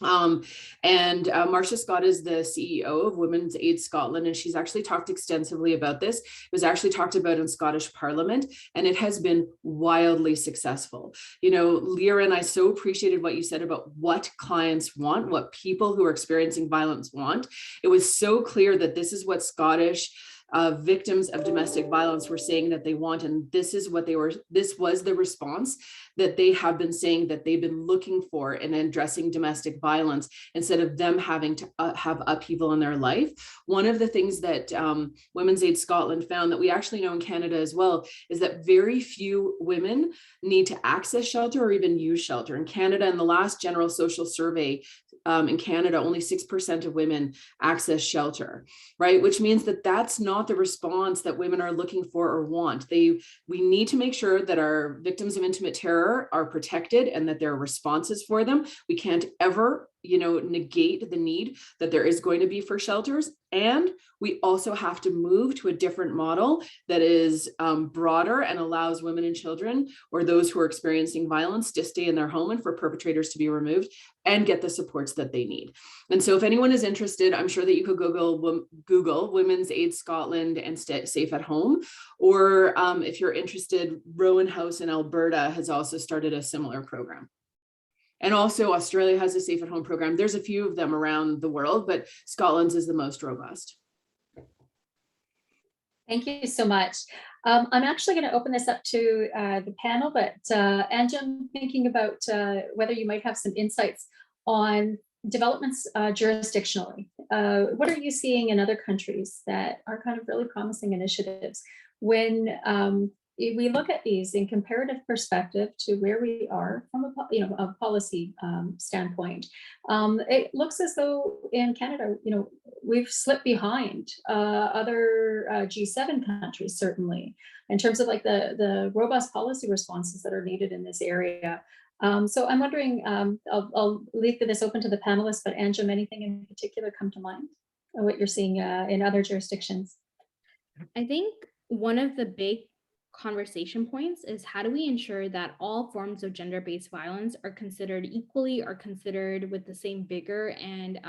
Marcia Scott is the CEO of Women's Aid Scotland, and she's actually talked extensively about this. It was actually talked about in Scottish Parliament, and it has been wildly successful. You know, Lieran, I so appreciated what you said about what clients want, what people who are experiencing violence want. It was so clear that this is what Scottish victims of domestic violence were saying that they want, and this was the response that they have been saying that they've been looking for in addressing domestic violence, instead of them having to have upheaval in their life. One of the things that Women's Aid Scotland found, that we actually know in Canada as well, is that very few women need to access shelter or even use shelter. In Canada, in the last general social survey in Canada, only 6% of women access shelter, right? Which means that that's not the response that women are looking for or want. We need to make sure that our victims of intimate terror are protected and that there are responses for them. We can't ever, negate the need that there is going to be for shelters. And we also have to move to a different model that is broader and allows women and children, or those who are experiencing violence, to stay in their home and for perpetrators to be removed and get the supports that they need. And so if anyone is interested, I'm sure that you could Google Women's Aid Scotland and Safe at Home. Or if you're interested, Rowan House in Alberta has also started a similar program. And also Australia has a safe at home program. There's a few of them around the world, but Scotland's is the most robust. Thank you so much. I'm actually going to open this up to the panel, but Anjum, thinking about whether you might have some insights on developments jurisdictionally. What are you seeing in other countries that are kind of really promising initiatives when we look at these in comparative perspective to where we are from a policy standpoint? It looks as though in Canada, we've slipped behind other G7 countries, certainly, in terms of like the robust policy responses that are needed in this area. So I'm wondering, I'll leave this open to the panelists, but Anjum, anything in particular come to mind of what you're seeing in other jurisdictions? I think one of the big conversation points is, how do we ensure that all forms of gender-based violence are considered equally, are considered with the same vigor and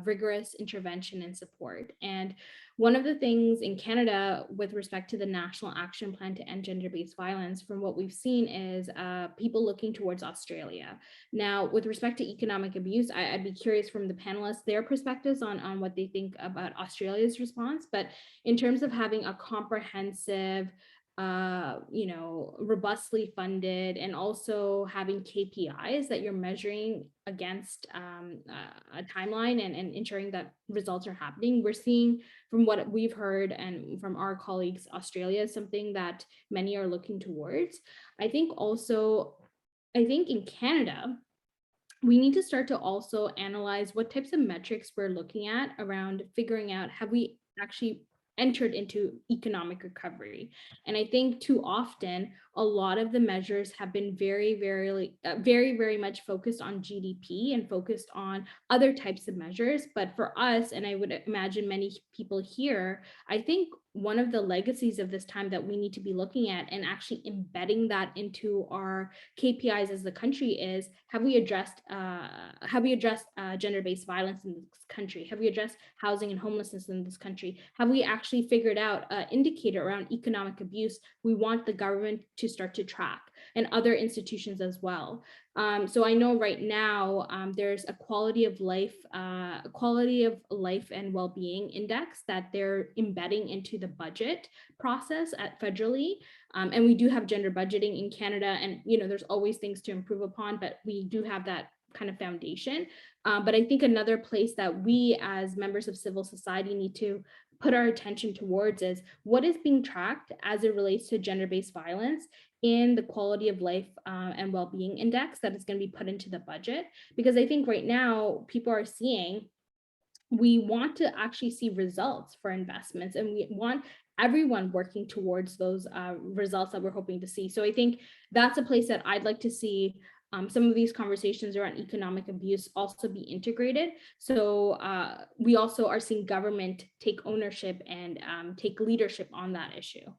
rigorous intervention and support? And one of the things in Canada with respect to the National Action Plan to End Gender-Based Violence, from what we've seen, is people looking towards Australia. Now, with respect to economic abuse, I'd be curious from the panelists, their perspectives on what they think about Australia's response. But in terms of having a comprehensive, robustly funded, and also having KPIs that you're measuring against a timeline and ensuring that results are happening. We're seeing, from what we've heard and from our colleagues, Australia is something that many are looking towards. I think in Canada, we need to start to also analyze what types of metrics we're looking at around figuring out, have we actually entered into economic recovery? And I think too often, a lot of the measures have been very much focused on GDP and focused on other types of measures. But for us, and I would imagine many people here, I think one of the legacies of this time that we need to be looking at and actually embedding that into our KPIs as the country is, have we addressed gender-based violence in this country? Have we addressed housing and homelessness in this country? Have we actually figured out an indicator around economic abuse we want the government to start to track, and other institutions as well? So I know right now there's a quality of life and well-being index that they're embedding into the budget process at federally. And we do have gender budgeting in Canada, and there's always things to improve upon, but we do have that kind of foundation. But I think another place that we as members of civil society need to put our attention towards is what is being tracked as it relates to gender-based violence in the quality of life and well-being index that is going to be put into the budget. Because I think right now people are seeing, we want to actually see results for investments, and we want everyone working towards those results that we're hoping to see. So I think that's a place that I'd like to see some of these conversations around economic abuse also be integrated. So we also are seeing government take ownership and take leadership on that issue.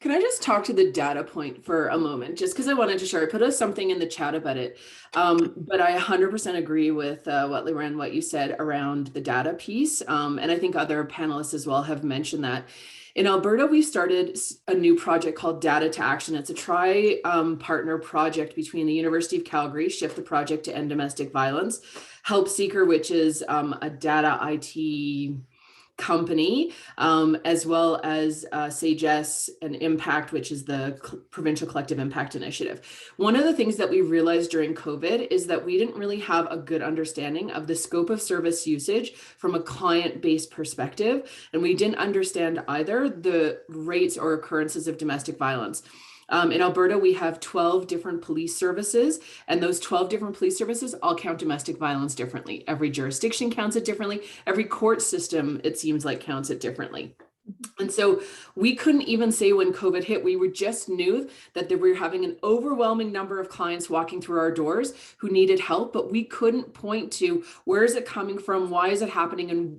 Can I just talk to the data point for a moment, just because I wanted to share, I put something in the chat about it, but I 100% agree with Lieran, what you said around the data piece. And I think other panelists as well have mentioned that. In Alberta, we started a new project called Data to Action. It's a tri-partner project between the University of Calgary, Shift the Project to End Domestic Violence, Help Seeker, which is a data IT company, as well as Sagesse and Impact, which is the Provincial Collective Impact Initiative. One of the things that we realized during COVID is that we didn't really have a good understanding of the scope of service usage from a client-based perspective, and we didn't understand either the rates or occurrences of domestic violence. In Alberta, we have 12 different police services, and those 12 different police services all count domestic violence differently. Every jurisdiction counts it differently. Every court system, it seems like, counts it differently. And so we couldn't even say when COVID hit, we just knew that we were having an overwhelming number of clients walking through our doors who needed help, but we couldn't point to where is it coming from, why is it happening, and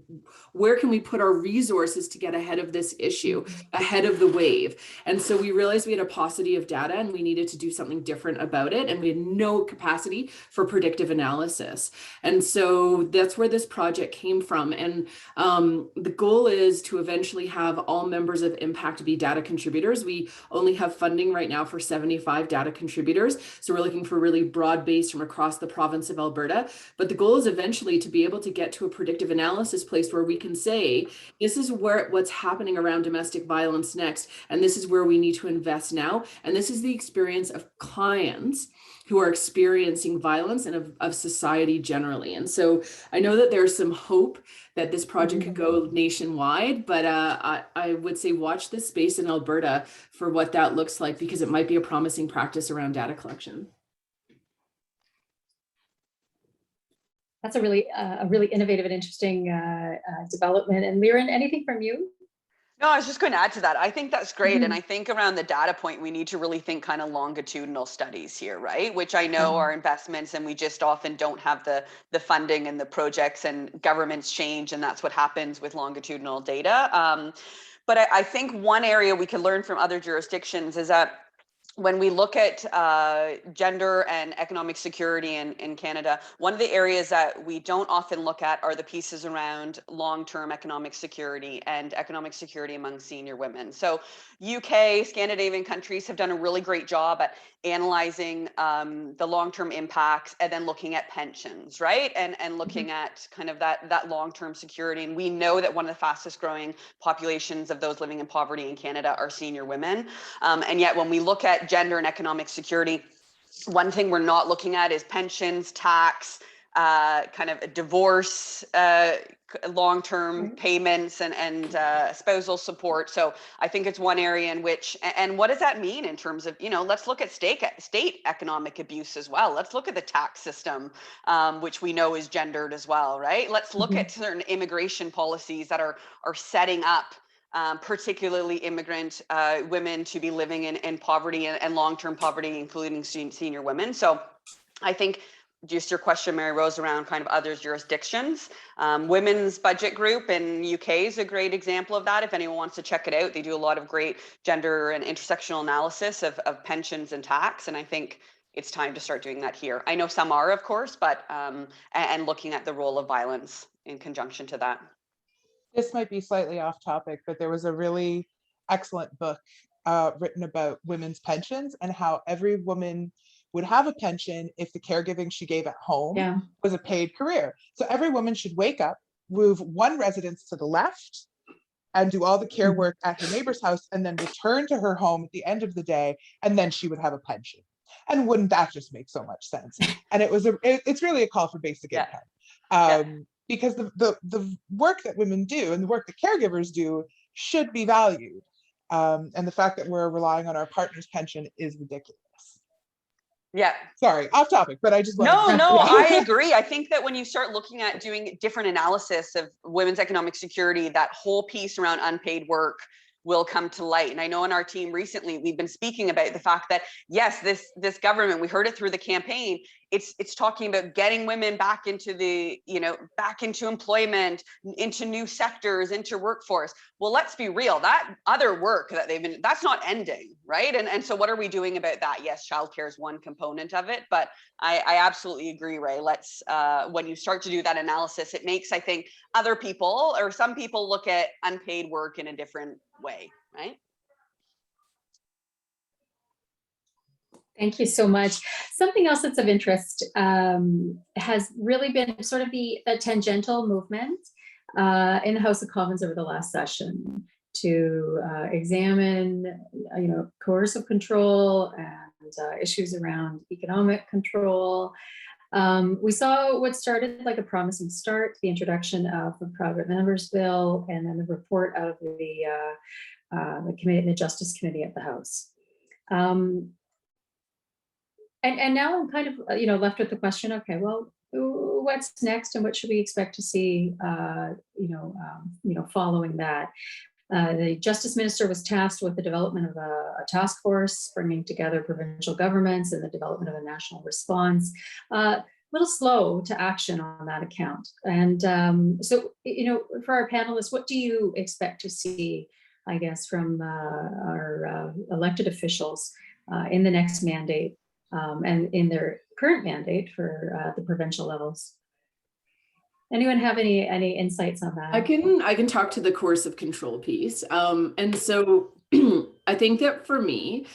where can we put our resources to get ahead of this issue, ahead of the wave. And so we realized we had a paucity of data and we needed to do something different about it, and we had no capacity for predictive analysis. And so that's where this project came from. And the goal is to eventually have all members of Impact be data contributors. We only have funding right now for 75 data contributors. So we're looking for really broad-based from across the province of Alberta. But the goal is eventually to be able to get to a predictive analysis place where we can say, this is what's happening around domestic violence next, and this is where we need to invest now. And this is the experience of clients who are experiencing violence and of society generally. And so I know that there's some hope that this project could go nationwide, but I would say watch this space in Alberta for what that looks like, because it might be a promising practice around data collection. That's a really innovative and interesting development. And Lieran, anything from you? No, I was just going to add to that. I think that's great. And I think around the data point, we need to really think kind of longitudinal studies here, right? Which I know are investments, and we just often don't have the funding and the projects, and governments change, and that's what happens with longitudinal data. But I think one area we can learn from other jurisdictions is that when we look at gender and economic security in Canada, one of the areas that we don't often look at are the pieces around long-term economic security and economic security among senior women. So UK, Scandinavian countries have done a really great job at analyzing the long-term impacts and then looking at pensions, right? And looking at kind of that long-term security. And we know that one of the fastest growing populations of those living in poverty in Canada are senior women. And yet when we look at gender and economic security, one thing we're not looking at is pensions, tax, kind of divorce, long-term payments, and spousal support. So I think it's one area in which, and what does that mean in terms of, let's look at state economic abuse as well. Let's look at the tax system, which we know is gendered as well, right? Let's look at certain immigration policies that are setting up particularly immigrant women, to be living in poverty and long-term poverty, including senior women. So I think just your question, Maryrose, around kind of other jurisdictions. Women's Budget Group in UK is a great example of that. If anyone wants to check it out, they do a lot of great gender and intersectional analysis of pensions and tax. And I think it's time to start doing that here. I know some are, of course, but and looking at the role of violence in conjunction to that. This might be slightly off topic, but there was a really excellent book written about women's pensions and how every woman would have a pension if the caregiving she gave at home was a paid career. So every woman should wake up, move one residence to the left, and do all the care work at her neighbor's house, and then return to her home at the end of the day, and then she would have a pension. And wouldn't that just make so much sense? And it's really a call for basic income. Because the work that women do and the work that caregivers do should be valued. And the fact that we're relying on our partner's pension is ridiculous. Yeah. Sorry, off topic, but I just No, I agree. I think that when you start looking at doing different analysis of women's economic security, that whole piece around unpaid work will come to light. And I know in our team recently, we've been speaking about the fact that, yes, this government, we heard it through the campaign, it's talking about getting women back into back into employment, into new sectors, into workforce. Well, let's be real, that other work that that's not ending, right? And so what are we doing about that? Yes, childcare is one component of it, but I absolutely agree, Ray. Let's, when you start to do that analysis, it makes, I think, other people or some people look at unpaid work in a different way, right? Thank you so much. Something else that's of interest has really been sort of the tangential movement in the House of Commons over the last session to examine, coercive control and issues around economic control. We saw what started like a promising start, the introduction of the private members bill, and then the report out of the committee, the Justice Committee at the House. And now I'm kind of, left with the question, okay, well, what's next and what should we expect to see, following that? The Justice Minister was tasked with the development of a task force, bringing together provincial governments and the development of a national response. A little slow to action on that account. And so, for our panelists, what do you expect to see, I guess, from our elected officials in the next mandate? And in their current mandate for the provincial levels. Anyone have any insights on that? I can talk to the coercive control piece. And so I think that for me,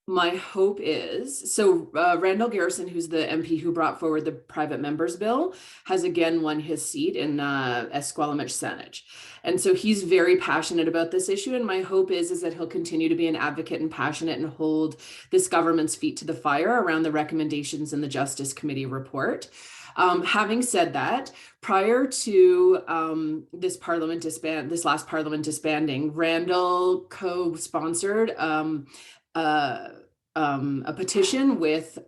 my hope is, Randall Garrison, who's the MP who brought forward the private members bill, has again won his seat in Esquamish Senate. And so he's very passionate about this issue. And my hope is that he'll continue to be an advocate and passionate and hold this government's feet to the fire around the recommendations in the Justice Committee report. Having said that, prior to this last parliament disbanding, Randall co-sponsored a petition with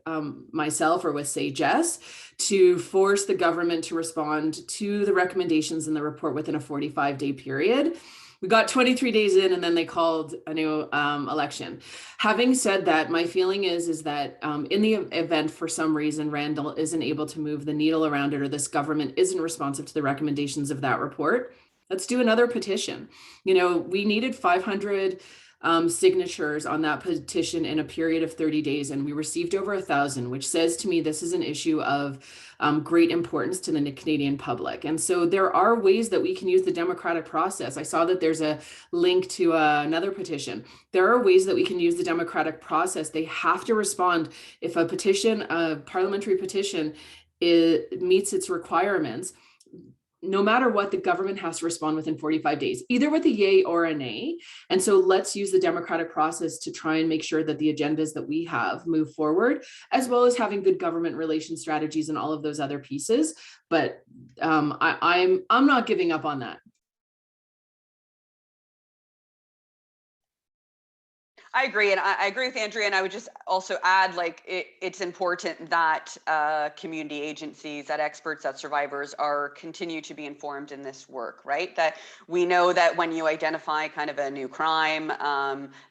myself or with Sagesse to force the government to respond to the recommendations in the report within a 45-day period. We got 23 days in and then they called a new election. Having said that, my feeling is that in the event for some reason Randall isn't able to move the needle around it or this government isn't responsive to the recommendations of that report, let's do another petition. We needed 500 signatures on that petition in a period of 30 days, and we received over 1,000, which says to me this is an issue of great importance to the Canadian public. And so there are ways that we can use the democratic process. I saw that there's a link to another petition. There are ways that we can use the democratic process. They have to respond. If a parliamentary petition meets its requirements, no matter what, the government has to respond within 45 days, either with a yay or a nay. And so let's use the democratic process to try and make sure that the agendas that we have move forward, as well as having good government relation strategies and all of those other pieces. But I'm not giving up on that. I agree, and I agree with Andrea, and I would just also add, like, it's important that community agencies, that experts, that survivors continue to be informed in this work, right? That we know that when you identify kind of a new crime,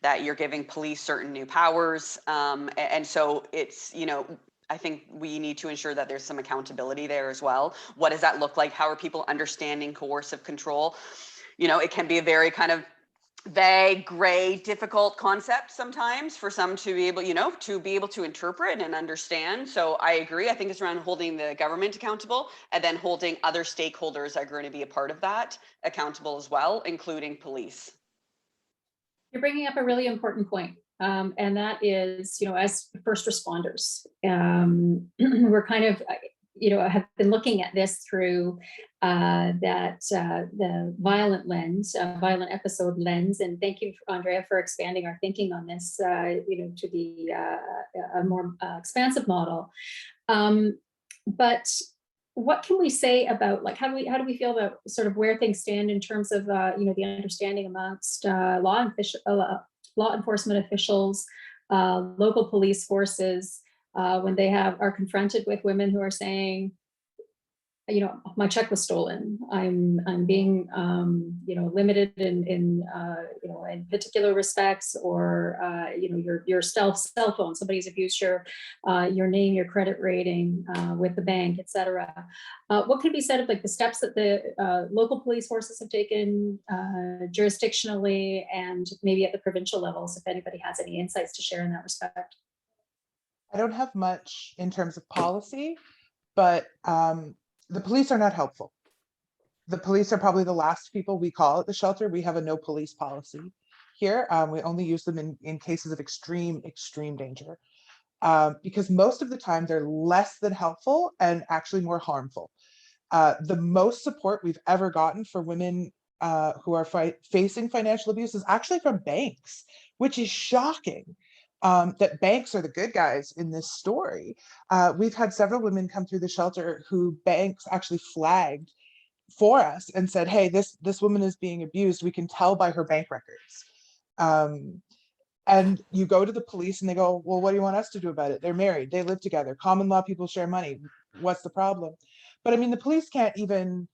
that you're giving police certain new powers, and so it's, you know, I think we need to ensure that there's some accountability there as well. What does that look like? How are people understanding coercive control? You know, it can be a very kind of vague, gray, difficult concept sometimes for some to be able, you know, to be able to interpret and understand. So I agree. I think it's around holding the government accountable and then holding other stakeholders that are going to be a part of that accountable as well, including police. You're bringing up a really important point. And that is, you know, as first responders, we're kind of, you know, have been looking at this through the violent lens, violent episode lens. And thank you, Andrea, for expanding our thinking on this, you know, to be a more expansive model. But what can we say about, like, how do we feel about sort of where things stand in terms of, you know, the understanding amongst law enforcement officials, local police forces, when they are confronted with women who are saying, you know, my check was stolen. I'm being, you know, limited in you know, in particular respects, or you know, your cell phone. Somebody's abused your name, your credit rating with the bank, etc. What can be said of, like, the steps that the local police forces have taken jurisdictionally and maybe at the provincial levels, if anybody has any insights to share in that respect? I don't have much in terms of policy, but the police are not helpful. The police are probably the last people we call at the shelter. We have a no police policy here. We only use them in cases of extreme danger, because most of the time they're less than helpful and actually more harmful. The most support we've ever gotten for women who are facing financial abuse is actually from banks, which is shocking. That banks are the good guys in this story. We've had several women come through the shelter who banks actually flagged for us and said, hey, this woman is being abused. We can tell by her bank records. And you go to the police and they go, well, what do you want us to do about it? They're married, they live together, common law, people share money. What's the problem? But I mean, the police can't even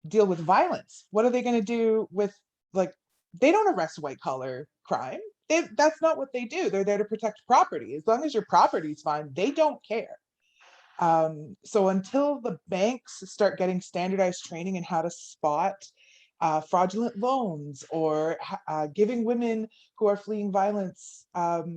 deal with violence. What are they going to do with, like, they don't arrest white collar crime. That's not what they do. They're there to protect property. As long as your property is fine, they don't care. So until the banks start getting standardized training in how to spot fraudulent loans, or giving women who are fleeing violence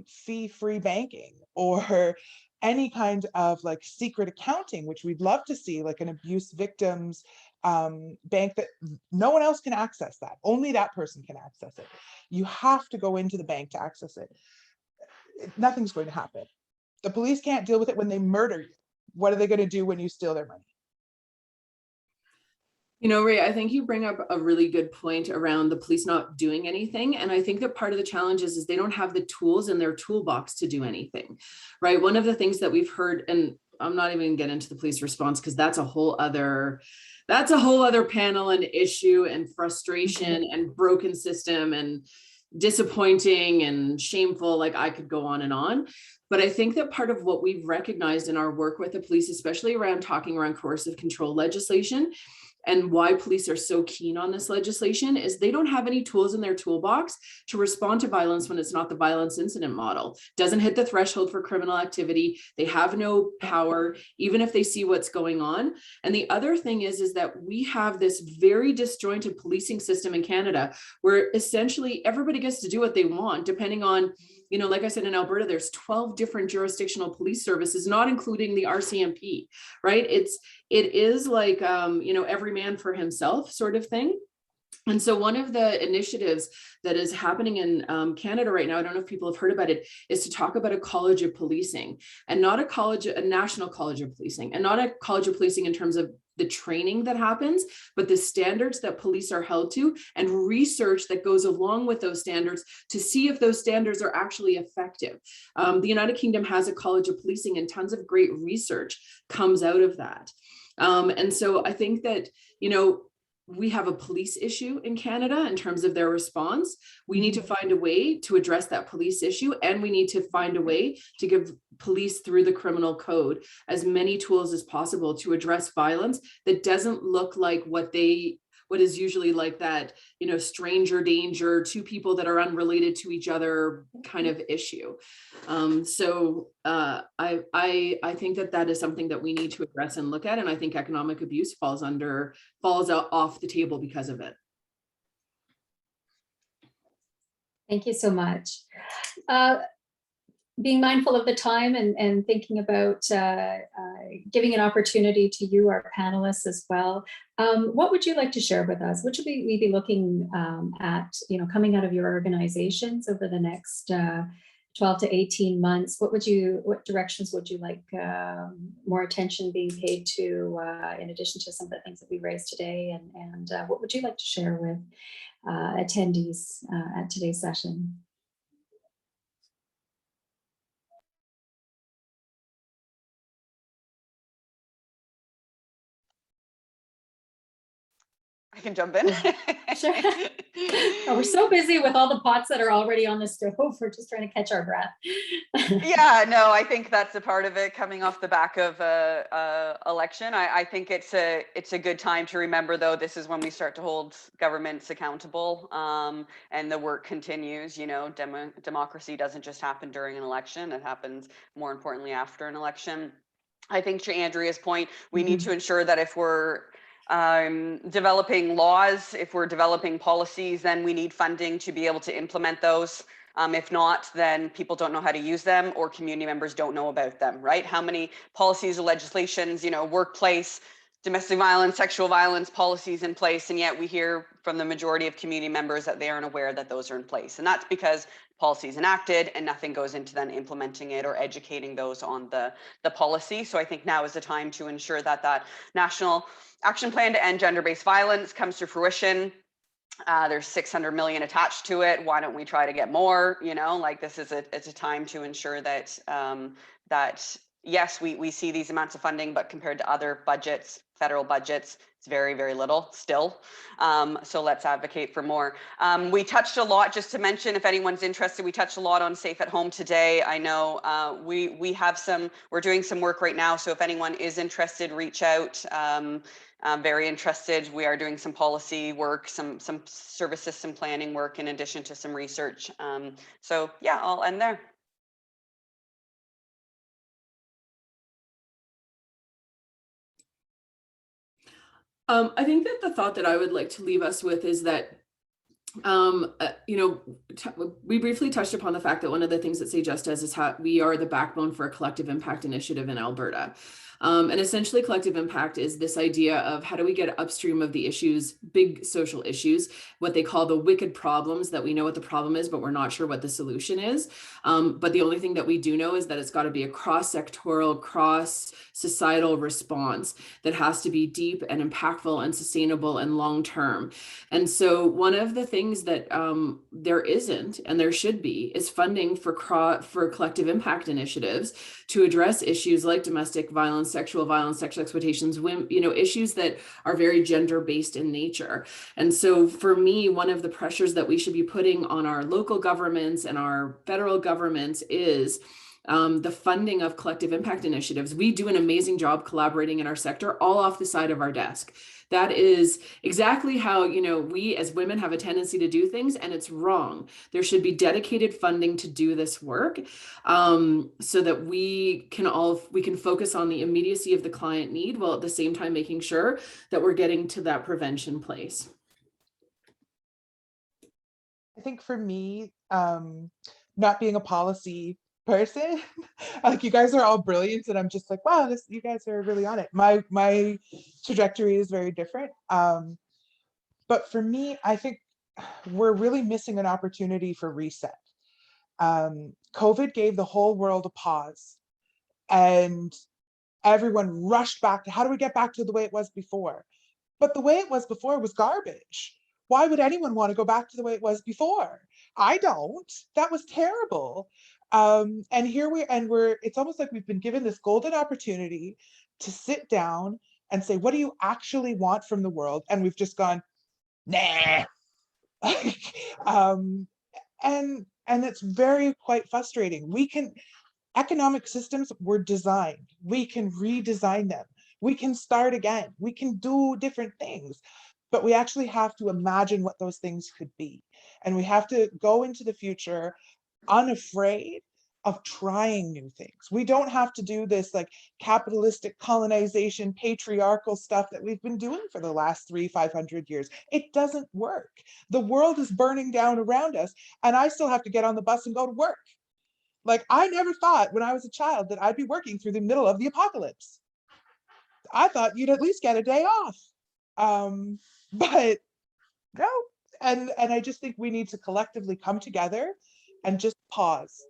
fee-free banking, or any kind of, like, secret accounting, which we'd love to see, like an abuse victims bank that no one else can access, that only that person can access it. You have to go into the bank to access it. Nothing's going to happen. The police can't deal with it when they murder you. What are they going to do when you steal their money? You know, Ray, I think you bring up a really good point around the police not doing anything. And I think that part of the challenge is they don't have the tools in their toolbox to do anything, right? One of the things that we've heard, and I'm not even going to get into the police response because that's a whole other panel and issue and frustration and broken system and disappointing and shameful. Like, I could go on and on. But I think that part of what we've recognized in our work with the police, especially around talking around coercive control legislation, and why police are so keen on this legislation, is they don't have any tools in their toolbox to respond to violence when it's not the violence incident model. Doesn't hit the threshold for criminal activity. They have no power, even if they see what's going on. And the other thing is that we have this very disjointed policing system in Canada, where essentially everybody gets to do what they want, depending on, you know, like I said, in Alberta, there's 12 different jurisdictional police services, not including the RCMP, right? It is like, you know, every man for himself sort of thing. And so one of the initiatives that is happening in Canada right now, I don't know if people have heard about it, is to talk about a college of policing, and not a national college of policing, and not a college of policing in terms of the training that happens, but the standards that police are held to, and research that goes along with those standards to see if those standards are actually effective. The United Kingdom has a college of policing, and tons of great research comes out of that. And so I think that, you know, we have a police issue in Canada in terms of their response. We need to find a way to address that police issue, and we need to find a way to give police through the criminal code as many tools as possible to address violence that doesn't look like what is usually like that, you know, stranger danger, two people that are unrelated to each other kind of issue. I think that is something that we need to address and look at, and I think economic abuse falls out off the table because of it. Thank you so much. Being mindful of the time and thinking about giving an opportunity to you, our panelists, as well. What would you like to share with us? What should we be looking at, you know, coming out of your organizations over the next 12 to 18 months? What directions would you like more attention being paid to, in addition to some of the things that we raised today? And what would you like to share with attendees at today's session? I can jump in. Sure. Oh, we're so busy with all the pots that are already on the stove. We're just trying to catch our breath. Yeah, no, I think that's a part of it coming off the back of election. I think it's a good time to remember, though, this is when we start to hold governments accountable, and the work continues. You know, democracy doesn't just happen during an election. It happens, more importantly, after an election. I think, to Andrea's point, we need to ensure that if we're developing laws, if we're developing policies, then we need funding to be able to implement those. If not, then people don't know how to use them, or community members don't know about them, right? How many policies or legislations, you know, workplace, domestic violence, sexual violence policies in place, and yet we hear from the majority of community members that they aren't aware that those are in place. And that's because policy is enacted and nothing goes into then implementing it or educating those on the policy. So I think now is the time to ensure that that national action plan to end gender-based violence comes to fruition. There's 600 million attached to it. Why don't we try to get more? You know, like, this is it's a time to ensure that that yes, we see these amounts of funding, but compared to other budgets, federal budgets, it's very, very little still. So let's advocate for more. We touched a lot, just to mention, if anyone's interested, we touched a lot on Safe at Home today. I know we're doing some work right now. So if anyone is interested, reach out. I'm very interested. We are doing some policy work, some service system planning work, in addition to some research. So yeah, I'll end there. I think that the thought that I would like to leave us with is that, you know, we briefly touched upon the fact that one of the things that Sagesse does is how we are the backbone for a collective impact initiative in Alberta. And essentially, collective impact is this idea of how do we get upstream of the issues, big social issues, what they call the wicked problems, that we know what the problem is, but we're not sure what the solution is. But the only thing that we do know is that it's got to be a cross-sectoral, cross-societal response that has to be deep and impactful and sustainable and long-term. And so one of the things that there isn't, and there should be, is funding for collective impact initiatives to address issues like domestic violence, sexual violence, sexual exploitations, women, you know, issues that are very gender-based in nature. And so for me, one of the pressures that we should be putting on our local governments and our federal governments is the funding of collective impact initiatives. We do an amazing job collaborating in our sector, all off the side of our desk. That is exactly how, you know, we as women have a tendency to do things, and it's wrong. There should be dedicated funding to do this work, so that we can focus on the immediacy of the client need, while at the same time making sure that we're getting to that prevention place. I think for me, not being a policy person, like, you guys are all brilliant, and I'm just like, wow, you guys are really on it. My trajectory is very different. But for me, I think we're really missing an opportunity for reset. COVID gave the whole world a pause, and everyone rushed back to, how do we get back to the way it was before? But the way it was before was garbage. Why would anyone want to go back to the way it was before? I don't. That was terrible. And here we're, it's almost like we've been given this golden opportunity to sit down and say, what do you actually want from the world? And we've just gone, nah. And it's very quite frustrating. Economic systems were designed. We can redesign them. We can start again. We can do different things, but we actually have to imagine what those things could be. And we have to go into the future unafraid of trying new things. We don't have to do this like capitalistic colonization, patriarchal stuff that we've been doing for the last 500 years. It doesn't work. The world is burning down around us, and I still have to get on the bus and go to work. Like, I never thought when I was a child that I'd be working through the middle of the apocalypse. I thought you'd at least get a day off. But no. And I just think we need to collectively come together and just pause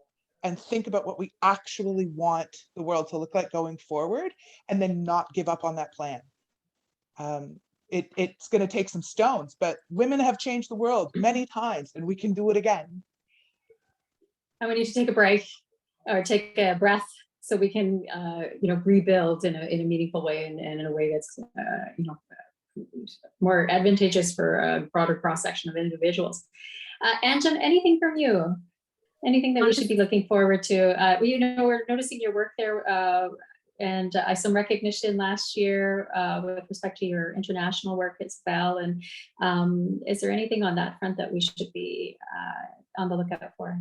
and think about what we actually want the world to look like going forward, and then not give up on that plan. It's going to take some stones, but women have changed the world many times, and we can do it again. And we need to take a break or take a breath so we can, rebuild in a meaningful way and in a way that's, more advantageous for a broader cross-section of individuals. Anjum, anything from you? Anything that we should be looking forward to? We're noticing your work there, and some recognition last year with respect to your international work as well. And is there anything on that front that we should be on the lookout for?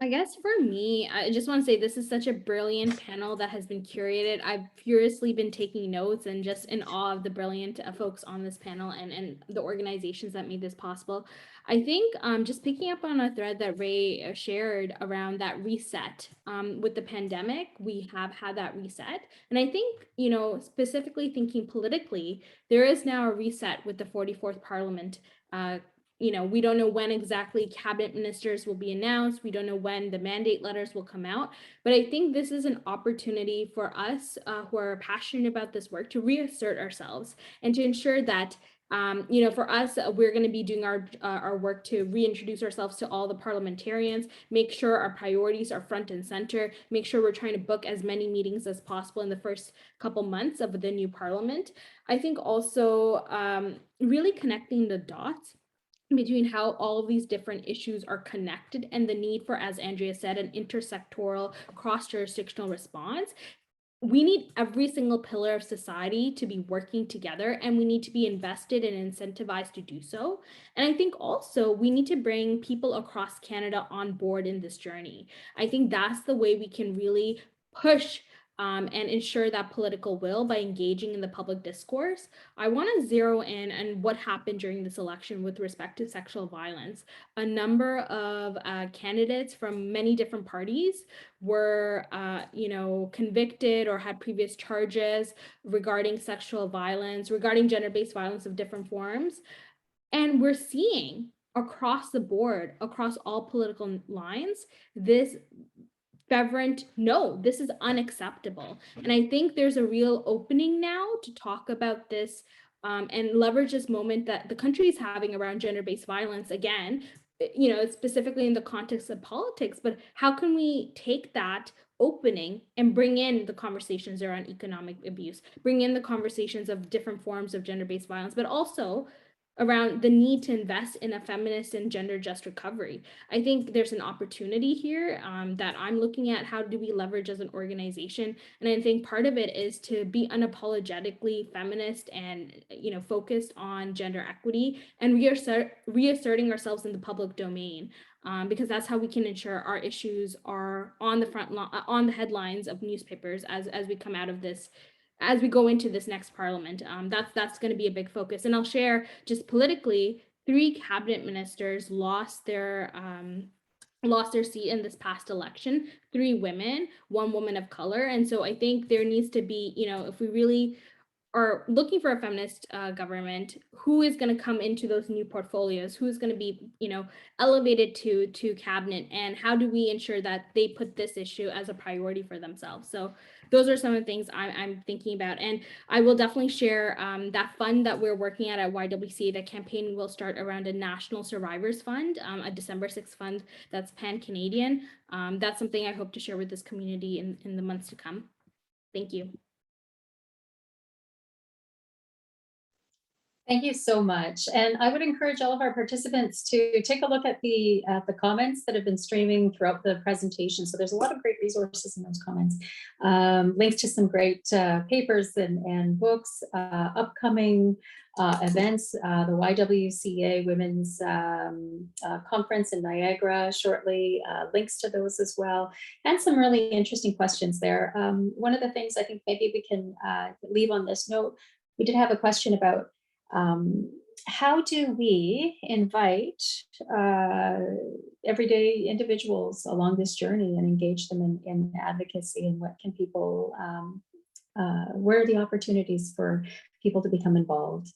I guess for me, I just want to say this is such a brilliant panel that has been curated. I've furiously been taking notes and just in awe of the brilliant folks on this panel and the organizations that made this possible. I think just picking up on a thread that Ray shared around that reset with the pandemic, we have had that reset. And I think, specifically thinking politically, there is now a reset with the 44th Parliament. We don't know when exactly cabinet ministers will be announced. We don't know when the mandate letters will come out. But I think this is an opportunity for us who are passionate about this work to reassert ourselves and to ensure that, for us, we're going to be doing our work to reintroduce ourselves to all the parliamentarians, make sure our priorities are front and center, make sure we're trying to book as many meetings as possible in the first couple months of the new parliament. I think also really connecting the dots between how all of these different issues are connected and the need for, as Andrea said, an intersectoral cross-jurisdictional response. We need every single pillar of society to be working together, and we need to be invested and incentivized to do so. And I think also we need to bring people across Canada on board in this journey. I think that's the way we can really push and ensure that political will by engaging in the public discourse. I want to zero in on what happened during this election with respect to sexual violence. A number of candidates from many different parties were, convicted or had previous charges regarding sexual violence, regarding gender-based violence of different forms. And we're seeing across the board, across all political lines, this fervent, no, this is unacceptable. And I think there's a real opening now to talk about this and leverage this moment that the country is having around gender-based violence again, specifically in the context of politics, but how can we take that opening and bring in the conversations around economic abuse, bring in the conversations of different forms of gender-based violence, but also around the need to invest in a feminist and gender just recovery. I think there's an opportunity here that I'm looking at. How do we leverage as an organization? And I think part of it is to be unapologetically feminist and focused on gender equity and reasserting ourselves in the public domain. Because that's how we can ensure our issues are on the front on the headlines of newspapers as we come out of this, as we go into this next parliament. That's going to be a big focus. And I'll share just politically, 3 cabinet ministers lost their seat in this past election, 3 women, 1 woman of color. And so I think there needs to be, if we really are looking for a feminist government, who is going to come into those new portfolios, who is going to be, elevated to cabinet, and how do we ensure that they put this issue as a priority for themselves? So those are some of the things I'm thinking about. And I will definitely share that fund that we're working at YWCA. The campaign will start around a National Survivors Fund, a December 6th fund that's pan-Canadian. That's something I hope to share with this community in the months to come. Thank you. Thank you so much. And I would encourage all of our participants to take a look at the comments that have been streaming throughout the presentation. So there's a lot of great resources in those comments. Links to some great papers and books, upcoming events, the YWCA Women's Conference in Niagara shortly, links to those as well, and some really interesting questions there. One of the things I think maybe we can leave on this note, we did have a question about how do we invite everyday individuals along this journey and engage them in advocacy, and what can people, where are the opportunities for people to become involved?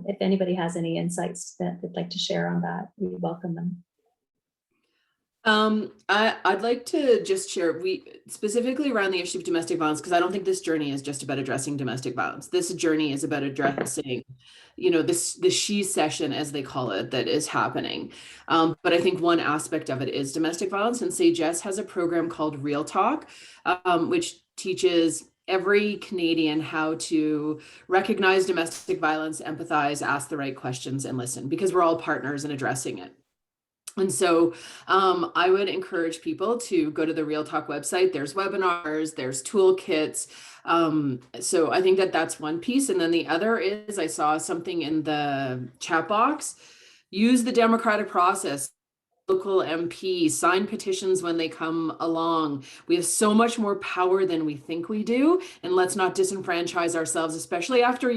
If anybody has any insights that they'd like to share on that, we welcome them. I'd like to just share, specifically around the issue of domestic violence, because I don't think this journey is just about addressing domestic violence. This journey is about addressing, the she session, as they call it, that is happening. But I think one aspect of it is domestic violence, and Sagesse has a program called Real Talk, which teaches every Canadian how to recognize domestic violence, empathize, ask the right questions, and listen, because we're all partners in addressing it. And so I would encourage people to go to the Real Talk website. There's webinars, there's toolkits. So I think that that's one piece. And then the other is, I saw something in the chat box, use the democratic process. Local MP, sign petitions when they come along. We have so much more power than we think we do. And let's not disenfranchise ourselves, especially after,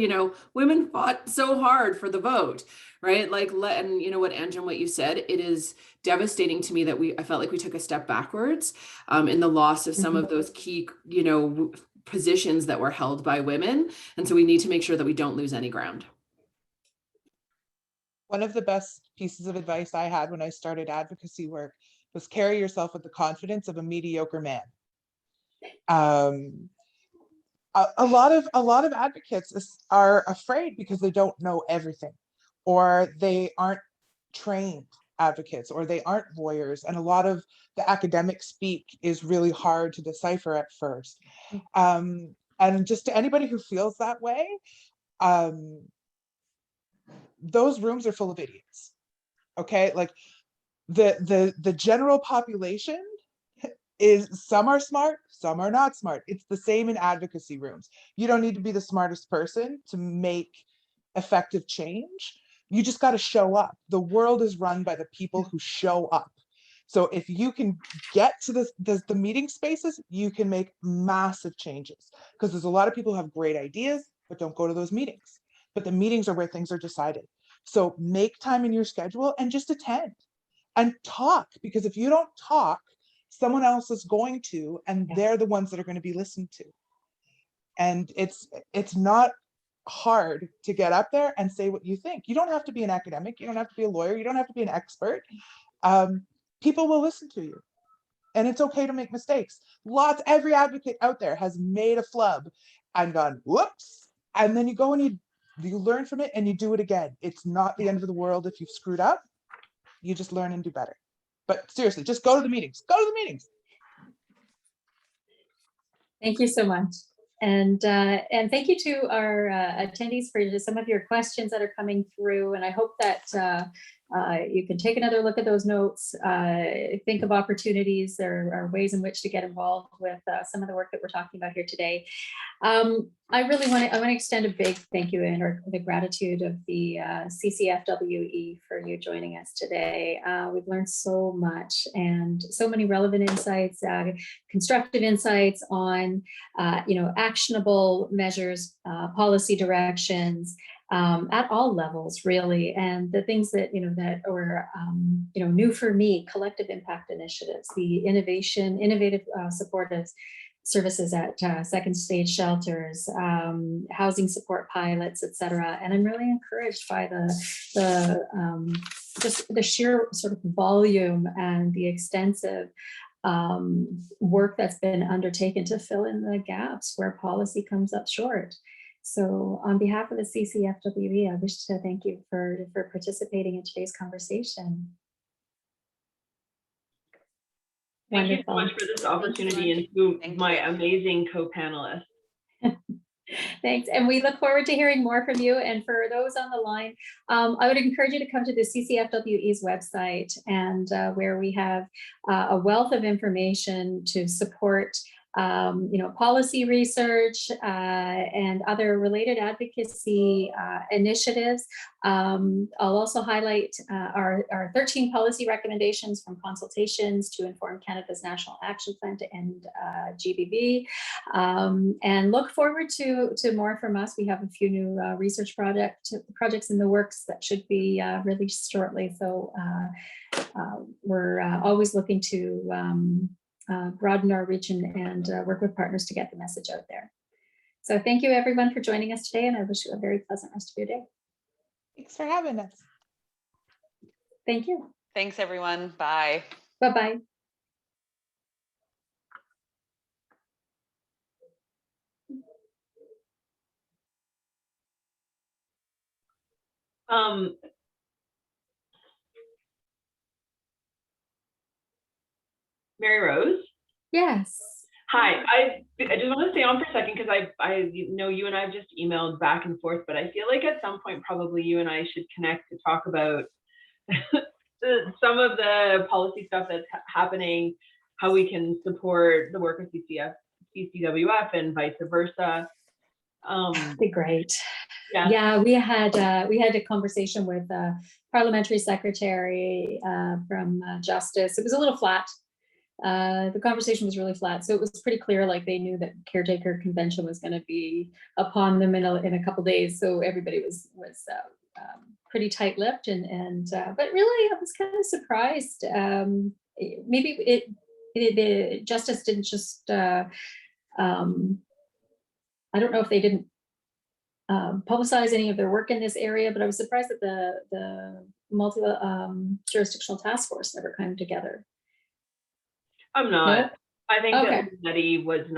women fought so hard for the vote, right? And you know what, Anjum, what you said, it is devastating to me that I felt like we took a step backwards in the loss of some of those key, positions that were held by women. And so we need to make sure that we don't lose any ground. One of the best pieces of advice I had when I started advocacy work was carry yourself with the confidence of a mediocre man. A lot of advocates are afraid because they don't know everything, or they aren't trained advocates, or they aren't lawyers, and a lot of the academic speak is really hard to decipher at first. And just to anybody who feels that way, those rooms are full of idiots. Okay, like the general population is, some are smart, some are not smart. It's the same in advocacy rooms. You don't need to be the smartest person to make effective change. You just got to show up. The world is run by the people who show up. So if you can get to the meeting spaces, you can make massive changes, because there's a lot of people who have great ideas but don't go to those meetings. But the meetings are where things are decided. So make time in your schedule and just attend and talk, because if you don't talk, someone else is going to, and they're the ones that are going to be listened to. And it's not hard to get up there and say what you think. You don't have to be an academic, you don't have to be a lawyer, you don't have to be an expert. People will listen to you, and it's okay to make mistakes. Every advocate out there has made a flub and gone whoops, and then you go and you learn from it and you do it again. It's not the end of the world if you've screwed up. You just learn and do better. But seriously, just go to the meetings. Go to the meetings. Thank you so much. And thank you to our attendees for some of your questions that are coming through. And I hope that you can take another look at those notes, think of opportunities. There are ways in which to get involved with some of the work that we're talking about here today. I want to extend a big thank you and the gratitude of the CCFWE for you joining us today. We've learned so much and so many relevant insights, constructive insights on actionable measures, policy directions, at all levels, really, and the things that that were new for me: collective impact initiatives, the innovative supportive services at second stage shelters, housing support pilots, etc. And I'm really encouraged by just the sheer sort of volume and the extensive work that's been undertaken to fill in the gaps where policy comes up short. So on behalf of the CCFWE, I wish to thank you for participating in today's conversation. Thank you so much for this opportunity, and to my amazing co-panelists. Thanks. And we look forward to hearing more from you. And for those on the line, I would encourage you to come to the CCFWE's website, and where we have a wealth of information to support policy research and other related advocacy initiatives. I'll also highlight our 13 policy recommendations from consultations to inform Canada's National Action Plan to end GBV, and look forward to more from us. We have a few new research projects in the works that should be released shortly. So we're always looking to broaden our reach and work with partners to get the message out there. So thank you everyone for joining us today, and I wish you a very pleasant rest of your day. Thanks for having us. Thank you. Thanks, everyone. Bye. Bye-bye. Maryrose? Yes. Hi, I just want to stay on for a second because I know you and I have just emailed back and forth, but I feel like at some point probably you and I should connect to talk about some of the policy stuff that's happening, how we can support the work of CCWF and vice versa. That'd be great. Yeah, we had a conversation with parliamentary secretary from Justice. It was a little flat. The conversation was really flat, so it was pretty clear, like they knew that caretaker convention was going to be upon them in a couple days. So everybody was pretty tight-lipped, and but really I was kind of surprised. Maybe the Justice didn't just. I don't know if they didn't publicize any of their work in this area, but I was surprised that the multi-jurisdictional task force never came together. I'm not. Nope. I think Okay. that Letty was